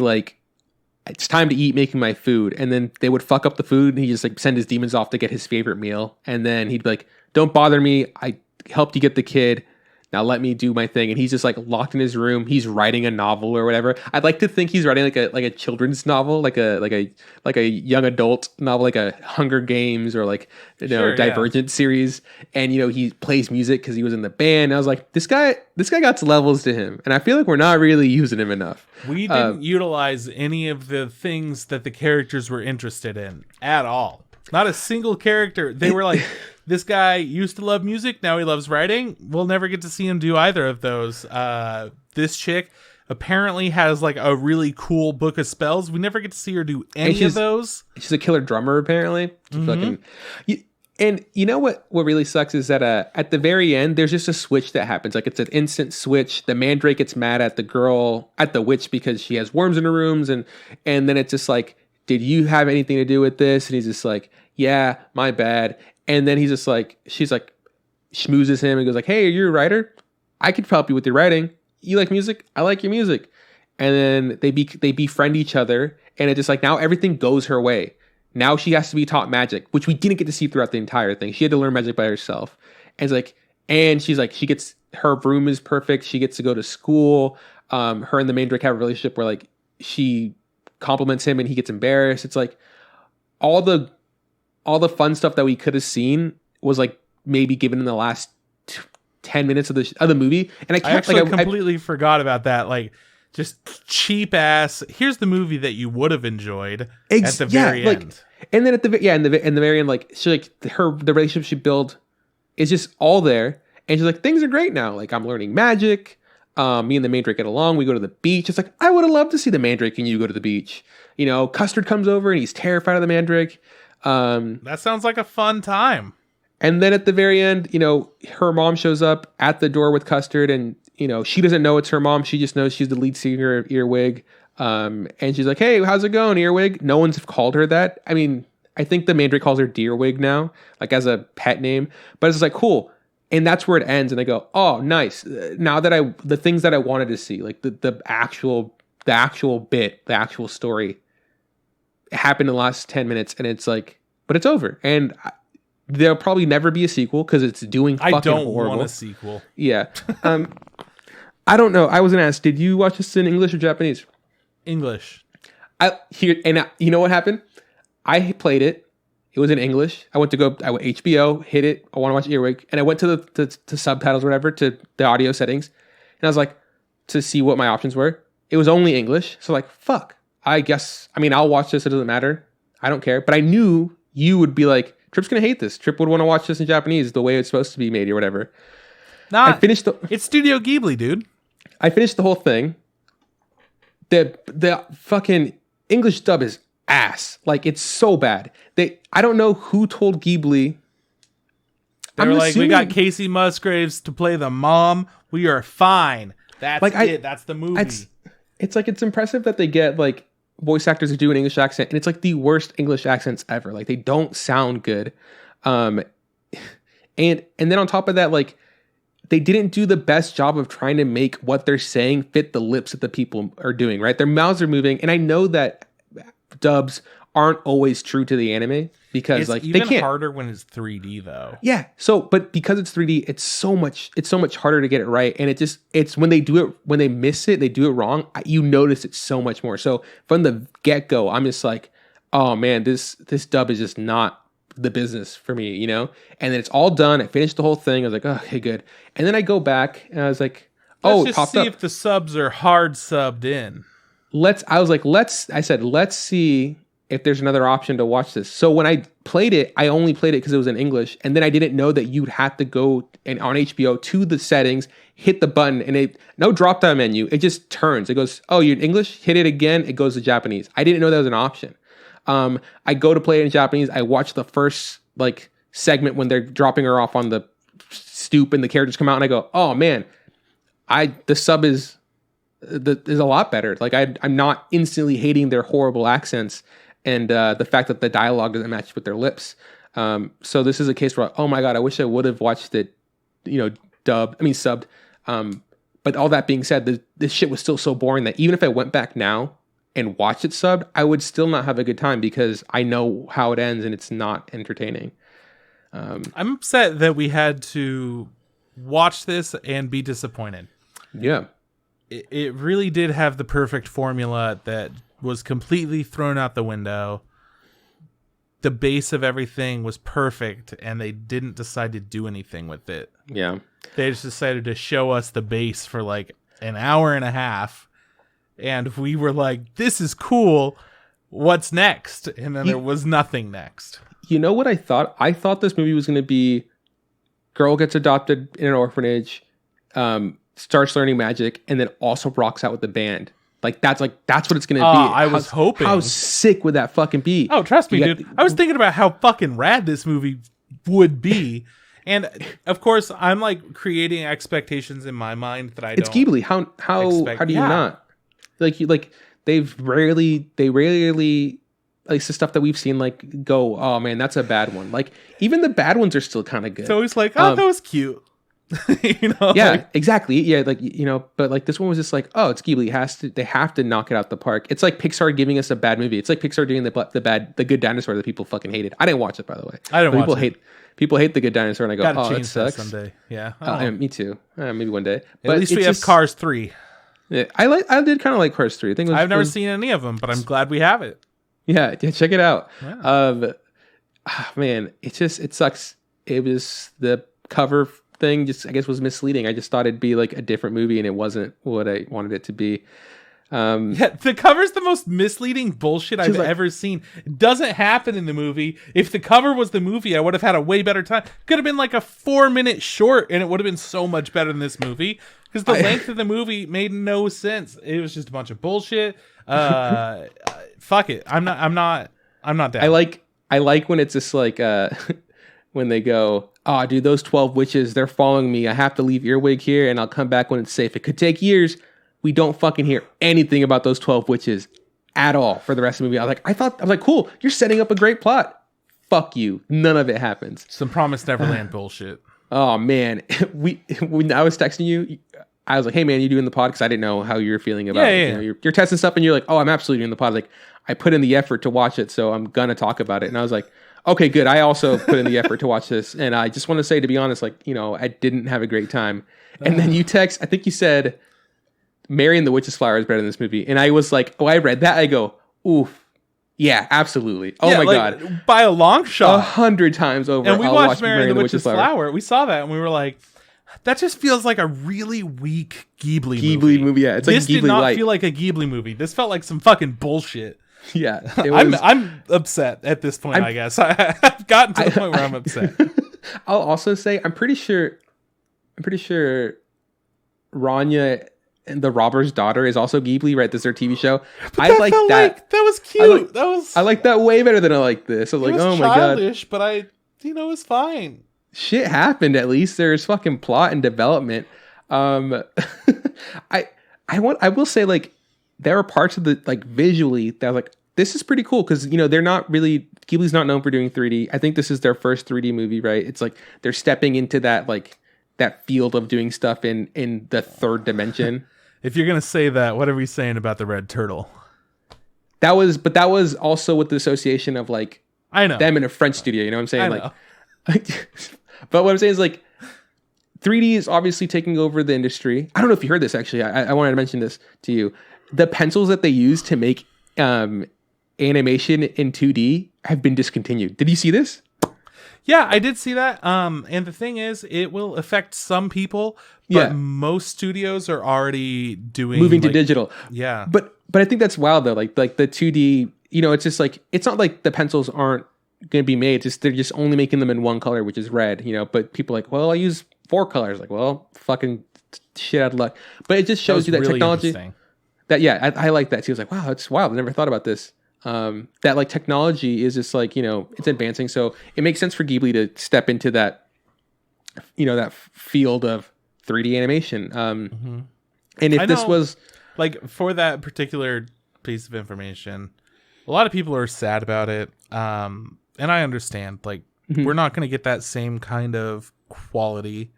it's time to eat, making my food. And then they would fuck up the food, and he just like send his demons off to get his favorite meal. And then he'd be like, don't bother me. I helped you get the kid. Now let me do my thing. And he's just like locked in his room. He's writing a novel or whatever. I'd like to think he's writing like a children's novel, like a young adult novel, like a Hunger Games or like Divergent series. And he plays music because he was in the band. And I was like, this guy got levels to him, and I feel like we're not really using him enough. We didn't utilize any of the things that the characters were interested in at all. Not a single character. They were like, this guy used to love music, now he loves writing. We'll never get to see him do either of those. This chick apparently has like a really cool book of spells. We never get to see her do any of those. She's a killer drummer, apparently. And you know what really sucks is that at the very end, there's just a switch that happens. Like, it's an instant switch. The mandrake gets mad at the witch because she has worms in her rooms, and then it's just like, did you have anything to do with this? And he's just like, yeah, my bad. And then he's just like, she's like, schmoozes him and goes like, hey, are you a writer? I could help you with your writing. You like music? I like your music. And then they befriend each other, and it just like, now everything goes her way. Now she has to be taught magic, which we didn't get to see throughout the entire thing. She had to learn magic by herself. And she's like, her room is perfect. She gets to go to school. Her and the main Drake have a relationship where like she compliments him and he gets embarrassed. It's like all the fun stuff that we could have seen was like maybe given in the last 10 minutes of the movie. And I completely forgot about that. Like, just cheap ass. Here's the movie that you would have enjoyed at the very end. And then in the very end, like she the relationship she built is just all there. And she's like, things are great now. Like, I'm learning magic. Me and the Mandrake get along. We go to the beach. It's like, I would have loved to see the Mandrake and you go to the beach. Custard comes over and he's terrified of the Mandrake. That sounds like a fun time. And then at the very end, her mom shows up at the door with Custard, and she doesn't know it's her mom. She just knows she's the lead singer of Earwig. And she's like, hey, how's it going, Earwig? No one's called her that. I mean, I think the Mandrake calls her Dearwig now, like as a pet name. But it's like, cool. And that's where it ends. And I go, oh, nice. Now that the things that I wanted to see, like the actual bit, the actual story, happened in the last 10 minutes. And it's like, but it's over. And there'll probably never be a sequel because it's doing fucking horrible. I don't want a sequel. Yeah. I don't know. I was going to ask, did you watch this in English or Japanese? English. You know what happened? I played it. It was in English. I went HBO, hit it. I want to watch Earwig. And I went to the subtitles or whatever, to the audio settings. And I was like, to see what my options were. It was only English. So like, fuck. I'll watch this. It doesn't matter. I don't care. But I knew you would be like, Trip's going to hate this. Trip would want to watch this in Japanese the way it's supposed to be made or whatever. It's Studio Ghibli, dude. I finished the whole thing. The fucking English dub is ass. Like, it's so bad. I don't know who told Ghibli. They were like, we got Casey Musgraves to play the mom. We are fine. That's like, it. That's the movie. It's impressive that they get like voice actors who do an English accent, and it's like the worst English accents ever. Like, they don't sound good. And then on top of that, like, they didn't do the best job of trying to make what they're saying fit the lips that the people are doing, right? Their mouths are moving. And I know that dubs aren't always true to the anime because it's like even they can't. Harder when it's 3D though. Yeah. So, but because it's 3D, it's so much harder to get it right. And it's when they miss it, they do it wrong. You notice it so much more. So from the get go, I'm just like, oh man, this dub is just not the business for me, And then it's all done. I finished the whole thing. I was like, oh, okay, good. And then I go back and I was like, let's see if the subs are hard subbed in. Let's see if there's another option to watch this. So when I played it, I only played it because it was in English. And then I didn't know that you'd have to go on HBO to the settings, hit the button, and no drop down menu. It just turns. It goes, oh, you're in English? Hit it again. It goes to Japanese. I didn't know that was an option. I go to play it in Japanese. I watch the first like segment when they're dropping her off on the stoop and the characters come out, and I go, oh man, the sub is a lot better. Like I'm not instantly hating their horrible accents and the fact that the dialogue doesn't match with their lips. So this is a case where, oh my god, I wish I would have watched it, subbed. But all that being said, this shit was still so boring that even if I went back now and watch it subbed, I would still not have a good time because I know how it ends and it's not entertaining. I'm upset that we had to watch this and be disappointed. Yeah. It really did have the perfect formula that was completely thrown out the window. The base of everything was perfect, and they didn't decide to do anything with it. Yeah. They just decided to show us the base for like an hour and a half, and we were like, this is cool. What's next? And then there was nothing next. You know what I thought? I thought this movie was going to be girl gets adopted in an orphanage, starts learning magic, and then also rocks out with the band. That's what it's going to be. I was hoping. How sick would that fucking be? Oh, trust me, dude. I was thinking about how fucking rad this movie would be. And of course, I'm like creating expectations in my mind that I don't. It's Ghibli. How do you not? They rarely like the stuff that we've seen like go, oh man, that's a bad one. Like even the bad ones are still kind of good. It's always like, oh, that was cute. Yeah, like, exactly. Yeah, like but like this one was just like, oh, it's Ghibli. They have to knock it out the park. It's like Pixar giving us a bad movie. It's like Pixar doing the Good Dinosaur that people fucking hated. I didn't watch it, by the way. I didn't watch it. People hate the Good Dinosaur, and I go, gotta oh, change that sucks. that someday. Yeah, me too. Maybe one day. At least we have Cars 3. Yeah, I did kind of like Cars 3. I think I've never seen any of them, but I'm glad we have it. Yeah, check it out. Yeah. Man, it sucks. It was the cover thing. Just I guess was misleading. I just thought it'd be like a different movie, and it wasn't what I wanted it to be. Yeah, the cover's the most misleading bullshit I've ever seen. It doesn't happen in the movie. If the cover was the movie, I would have had a way better time. Could have been like a 4-minute short, and it would have been so much better than this movie. Because the length of the movie made no sense. It was just a bunch of bullshit. Fuck it. I'm not down. I like when it's just like when they go, oh, dude, those 12 witches, they're following me. I have to leave Earwig here, and I'll come back when it's safe. It could take years. We don't fucking hear anything about those 12 witches at all for the rest of the movie. I was like, cool, you're setting up a great plot. Fuck you. None of it happens. Some Promised Neverland bullshit. Oh man, when I was texting you, I was like, hey man, you doing the pod? Because I didn't know how you were feeling about it. You know, you're testing stuff, and you're like, oh, I'm absolutely doing the pod. Like, I put in the effort to watch it, so I'm gonna talk about it. And I was like, okay, good. I also put in the effort to watch this, and I just want to say, to be honest, like, I didn't have a great time. And then you text, I think you said, Mary and the Witch's Flower is better than this movie. And I was like, oh, I read that. I go, oof. Yeah, absolutely. Oh my God. By a long shot. 100 times over. And we watched Mary and the Witch's Flower. We saw that and we were like, that just feels like a really weak Ghibli movie. Yeah, it's like this Ghibli did not light. feel like a Ghibli movie. This felt like some fucking bullshit. Yeah. I'm upset at this point, I guess. I've gotten to the point where I'm upset. I'll also say, I'm pretty sure Rania and the Robber's Daughter is also Ghibli, right? This is their TV show. I like that. That was cute. I like that way better than I like this. I was like, oh my God. Childish, but it was fine. Shit happened. At least there's fucking plot and development. I will say, like, there are parts of the, like, visually that like, this is pretty cool because they're not really, Ghibli's not known for doing 3D. I think this is their first 3D movie, right? It's like they're stepping into that, like, that field of doing stuff in the third dimension. If you're gonna say that, what are we saying about the red turtle? That was also with the association of, like, I know them in a French studio. You know what I'm saying? Like, but what I'm saying is, like, 3D is obviously taking over the industry. I don't know if you heard this, actually. I wanted to mention this to you. The pencils that they use to make animation in 2D have been discontinued. Did you see this? Yeah, I did see that. And the thing is, it will affect some people, but most studios are already moving to digital. Yeah. But I think that's wild though. Like the 2D, it's just like, it's not like the pencils aren't going to be made. They're just only making them in one color, which is red, but people are like, well, I use 4 colors. Like, well, fucking shit out of luck. But it just shows you that really technology. I like that too. I was like, wow, it's wild. I never thought about this. That, like, technology is just like, it's advancing. So it makes sense for Ghibli to step into that, that field of 3D animation. And if this was like, for that particular piece of information, a lot of people are sad about it. And I understand, like, we're not going to get that same kind of quality,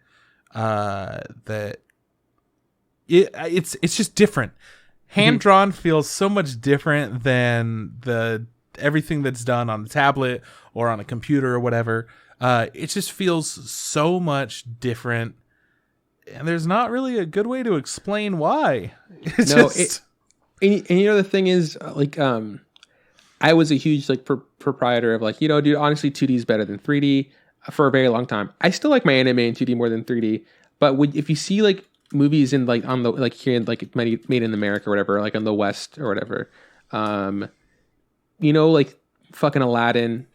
that it's just different. hand drawn feels so much different than the everything that's done on the tablet or on a computer or whatever. It just feels so much different, and there's not really a good way to explain why. And you know the thing is, like, I was a huge like proprietor of like, dude, honestly, 2D is better than 3D for a very long time. I still like my anime in 2D more than 3D, but if you see like movies in like on the like here in like made in America or whatever, like on the West or whatever, like fucking Aladdin,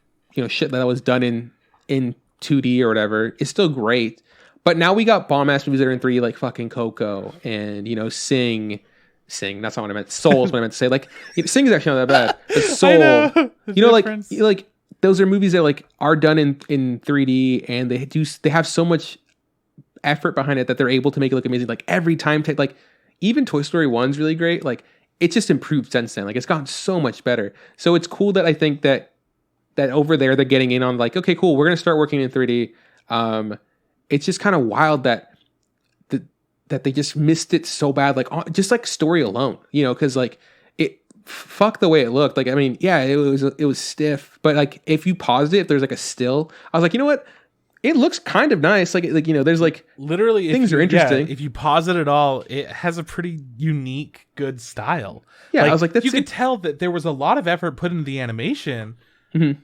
shit that was done in 2D or whatever is still great. But now we got bomb ass movies that are in 3D like fucking Coco and Sing. That's not what I meant. Soul is what I meant to say. Like Sing is actually not that bad. But Soul, like those are movies that like are done in 3D and they have so much effort behind it that they're able to make it look amazing. Like every time, like even Toy Story 1's really great. Like it's just improved since then. Like it's gotten so much better. So it's cool that I think that over there they're getting in on like, okay, cool, we're gonna start working in 3D. It's just kind of wild that they just missed it so bad, like just like story alone, because like fuck the way it looked. Like I mean, yeah, it was stiff, but like if you paused it, if there's like a still, I was like, you know what? It looks kind of nice. Like there's like literally things are interesting. Yeah, if you pause it at all, it has a pretty unique, good style. Yeah, I was like, you could tell that there was a lot of effort put into the animation. Mm-hmm.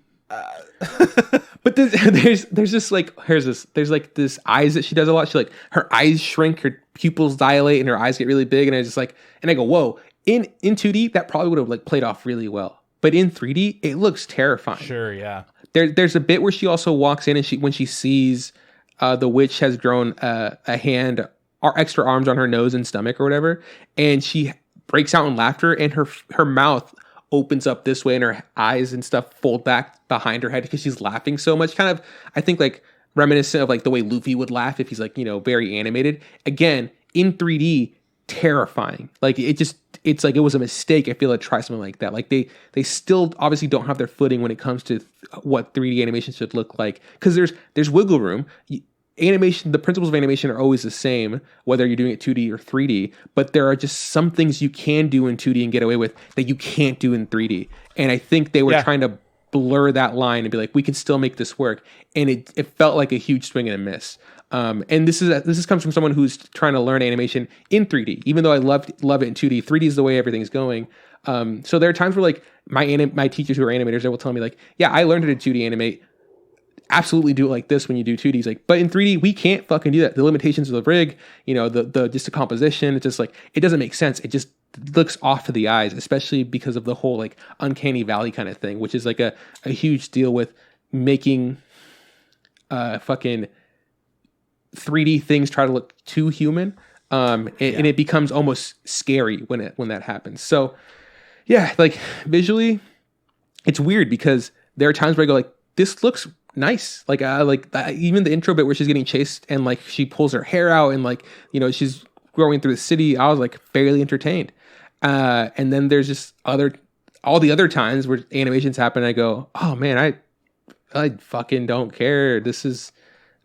But there's just like there's like this eyes that she does a lot. She like her eyes shrink, her pupils dilate, and her eyes get really big. And I just like, and I go, whoa! In 2D, that probably would have like played off really well. But in 3D, it looks terrifying. Sure, yeah. There's a bit where she also walks in and when she sees the witch has grown a hand or extra arms on her nose and stomach or whatever, and she breaks out in laughter, and her mouth opens up this way and her eyes and stuff fold back behind her head because she's laughing so much. Kind of, I think, like reminiscent of like the way Luffy would laugh if he's like, very animated. Again, in 3D, terrifying. Like it's like it was a mistake, I feel, to try something like that. Like they still obviously don't have their footing when it comes to what 3D animation should look like, because there's wiggle room. Animation, the principles of animation are always the same, whether you're doing it 2D or 3D, but there are just some things you can do in 2D and get away with that you can't do in 3D. And I think they were trying to blur that line and be like, we can still make this work. And it felt like a huge swing and a miss. And this comes from someone who's trying to learn animation in 3D, even though I love it in 2D. 3D is the way everything's going. So there are times where like my teachers who are animators, they will tell me like, yeah, I learned how to 2D animate. Absolutely do it like this when you do 2D. It's like, but in 3D, we can't fucking do that. The limitations of the rig, the just the composition, it's just like, it doesn't make sense. It just looks off to the eyes, especially because of the whole like uncanny valley kind of thing, which is like a huge deal with making fucking 3D things try to look too human. And it becomes almost scary when that happens. So yeah, like visually, it's weird because there are times where I go like, this looks nice. Like even the intro bit where she's getting chased and like she pulls her hair out and like, she's growing through the city. I was like fairly entertained. And then there's just all the other times where animations happen. I go, oh man, I fucking don't care. This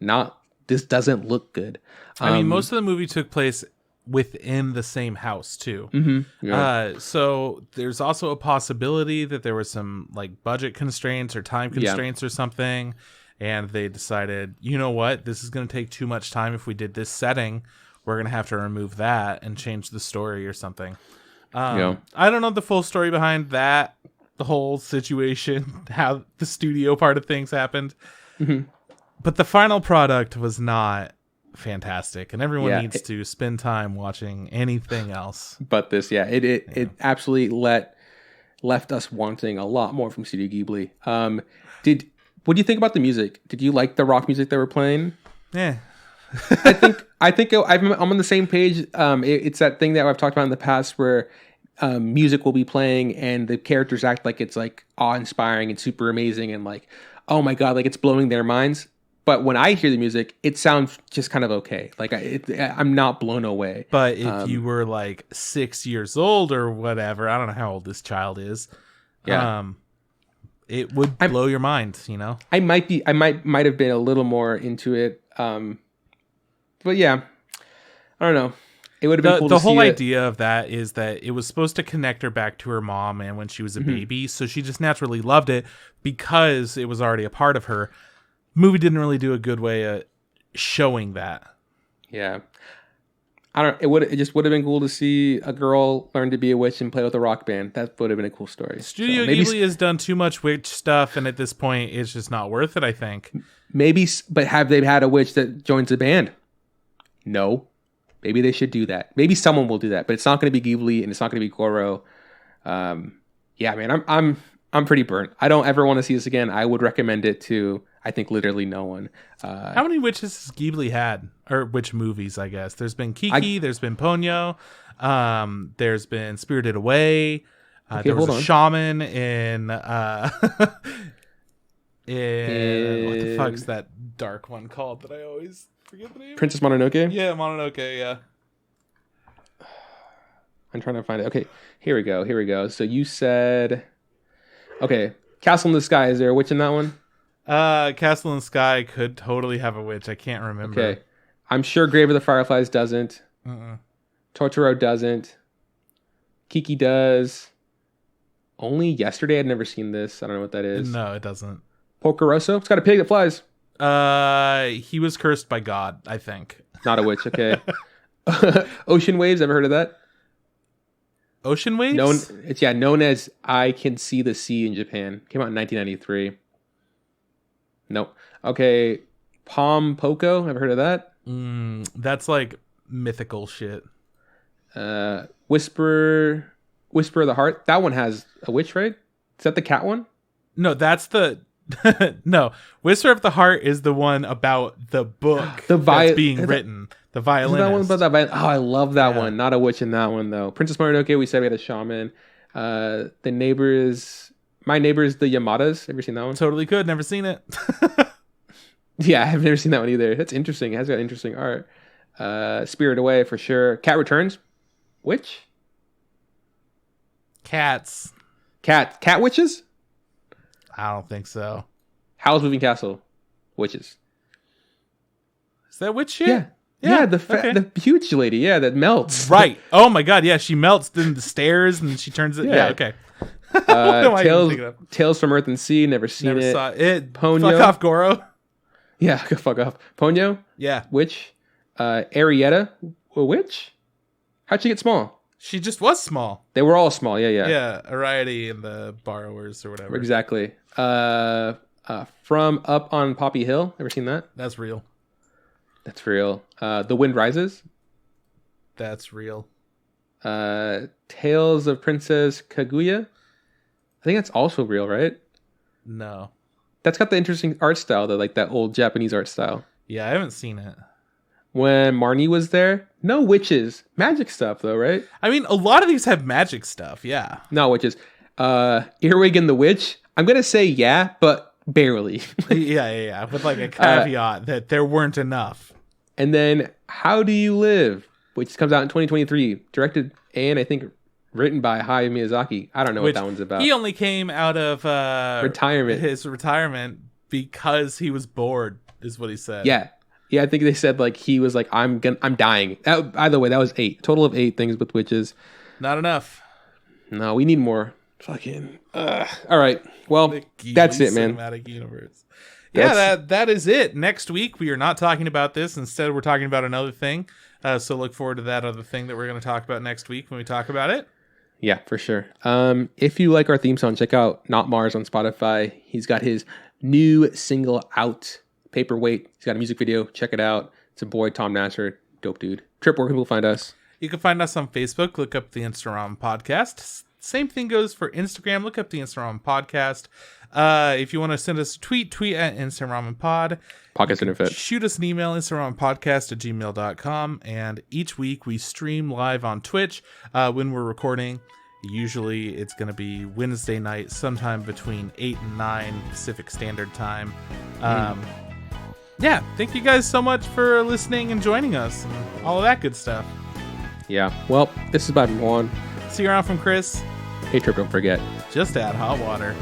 doesn't look good. I mean, most of the movie took place within the same house too. Mm-hmm, yeah. So there's also a possibility that there was some like budget constraints or time constraints or something, and they decided, you know what, this is going to take too much time. If we did this setting, we're going to have to remove that and change the story or something. I don't know the full story behind that, the whole situation, how the studio part of things happened. Mm-hmm. But the final product was not fantastic, and everyone needs to spend time watching anything else but this. It absolutely left us wanting a lot more from Studio Ghibli. What do you think about the music? Did you like the rock music they were playing? Yeah. I think I'm on the same page. It's that thing that I've talked about in the past where music will be playing and the characters act like it's like awe-inspiring and super amazing and like, oh my god, like it's blowing their minds. But when I hear the music, it sounds just kind of okay. Like I'm not blown away. But if you were like 6 years old or whatever, I don't know how old this child is. Yeah. It would blow your mind, I might have been a little more into it. But yeah, I don't know. It would have been cool to see the whole it. idea of that is that it was supposed to connect her back to her mom and when she was a baby, so she just naturally loved it because it was already a part of her. Movie didn't really do a good way of showing that. Yeah. It just would have been cool to see a girl learn to be a witch and play with a rock band. That would have been a cool story. Studio Ghibli has done too much witch stuff, and at this point, it's just not worth it, I think. Maybe, but have they had a witch that joins a band? No. Maybe they should do that. Maybe someone will do that, but it's not going to be Ghibli and it's not going to be Goro. Yeah, man, I'm pretty burnt. I don't ever want to see this again. I would recommend it to, I think, literally no one. How many witches has Ghibli had? Or which movies, I guess? There's been Kiki, there's been Ponyo, there's been Spirited Away, there was a shaman in what the fuck's that dark one called that I always forget the name? Princess Mononoke? Yeah, Mononoke, yeah. I'm trying to find it. Okay, here we go. So you said... Okay, Castle in the Sky. Is there a witch in that one? Castle in the Sky could totally have a witch. I can't remember. Okay. I'm sure Grave of the Fireflies doesn't. Totoro doesn't. Kiki does. Only Yesterday. I'd never seen this. I don't know what that is. No, it doesn't. Porco Rosso. It's got a pig that flies. He was cursed by God, I think. Not a witch. Okay. Ocean Waves. Ever heard of that? Ocean Waves? Known as I Can See the Sea in Japan. Came out in 1993. Nope. Okay. Pom Poko. Ever heard of that? That's like mythical shit. Whisper of the Heart. That one has a witch, right? Is that the cat one? No, that's the... No. Whisper of the Heart is the one about the book that's being written. The violinist. That one about that violin? Oh, I love that one. Not a witch in that one, though. Princess Mononoke, we said we had a shaman. My neighbors, the Yamadas. Ever seen that one? Totally could. Never seen it. Yeah, I've never seen that one either. That's interesting. It has got interesting art. Spirit Away, for sure. Cat Returns. Witch? Cats. Cat witches? I don't think so. Howl's Moving Castle. Witches. Is that witch shit? Yeah. Yeah, the huge lady, yeah, that melts. Right. Oh my god, yeah, she melts in the stairs and she turns it. Yeah, okay. Tales from Earth and Sea, never seen it. Saw it. Ponyo. Fuck off, Goro. Yeah, fuck off. Ponyo? Yeah. Witch? Arietta? A witch? How'd she get small? She just was small. They were all small, yeah. Yeah, Ariety and the Borrowers or whatever. Exactly. From Up on Poppy Hill, ever seen that? That's real. That's real. The Wind Rises. That's real. Tales of Princess Kaguya. I think that's also real, right? No. That's got the interesting art style, though, like that old Japanese art style. Yeah, I haven't seen it. When Marnie was there, no witches. Magic stuff, though, right? I mean, a lot of these have magic stuff, yeah. No witches. Earwig and the Witch. I'm going to say yeah, but barely. Yeah. With like a caveat that there weren't enough. And then How Do You Live, which comes out in 2023, directed and I think written by Hayao Miyazaki. I don't know what that one's about. He only came out of his retirement because he was bored, is what he said. Yeah, I think they said like he was like I'm dying. By the way, that was 8 total of 8 things with witches. Not enough. No, we need more. Fucking. All right. Well, that's it, man. Cinematic universe. Yeah, that is it. Next week we are not talking about this. Instead, we're talking about another thing. So look forward to that other thing that we're going to talk about next week when we talk about it. Yeah, for sure. If you like our theme song, check out Not Mars on Spotify. He's got his new single out, Paperweight. He's got a music video. Check it out. It's a boy, Tom Nasser. Dope dude. Trip, where can people find us? You can find us on Facebook. Look up the Instagram podcast. Same thing goes for Instagram. Look up the Instagram podcast. If you want to send us a tweet at Instagram Pod. Podcast Interfit. Shoot us an email, instagrampodcast@gmail.com. And each week we stream live on Twitch when we're recording. Usually it's going to be Wednesday night, sometime between 8 and 9 Pacific Standard Time. Yeah, thank you guys so much for listening and joining us and all of that good stuff. Yeah, well, this is bye from Juan. See you around from Chris. Hey, Trip, don't forget. Just add hot water.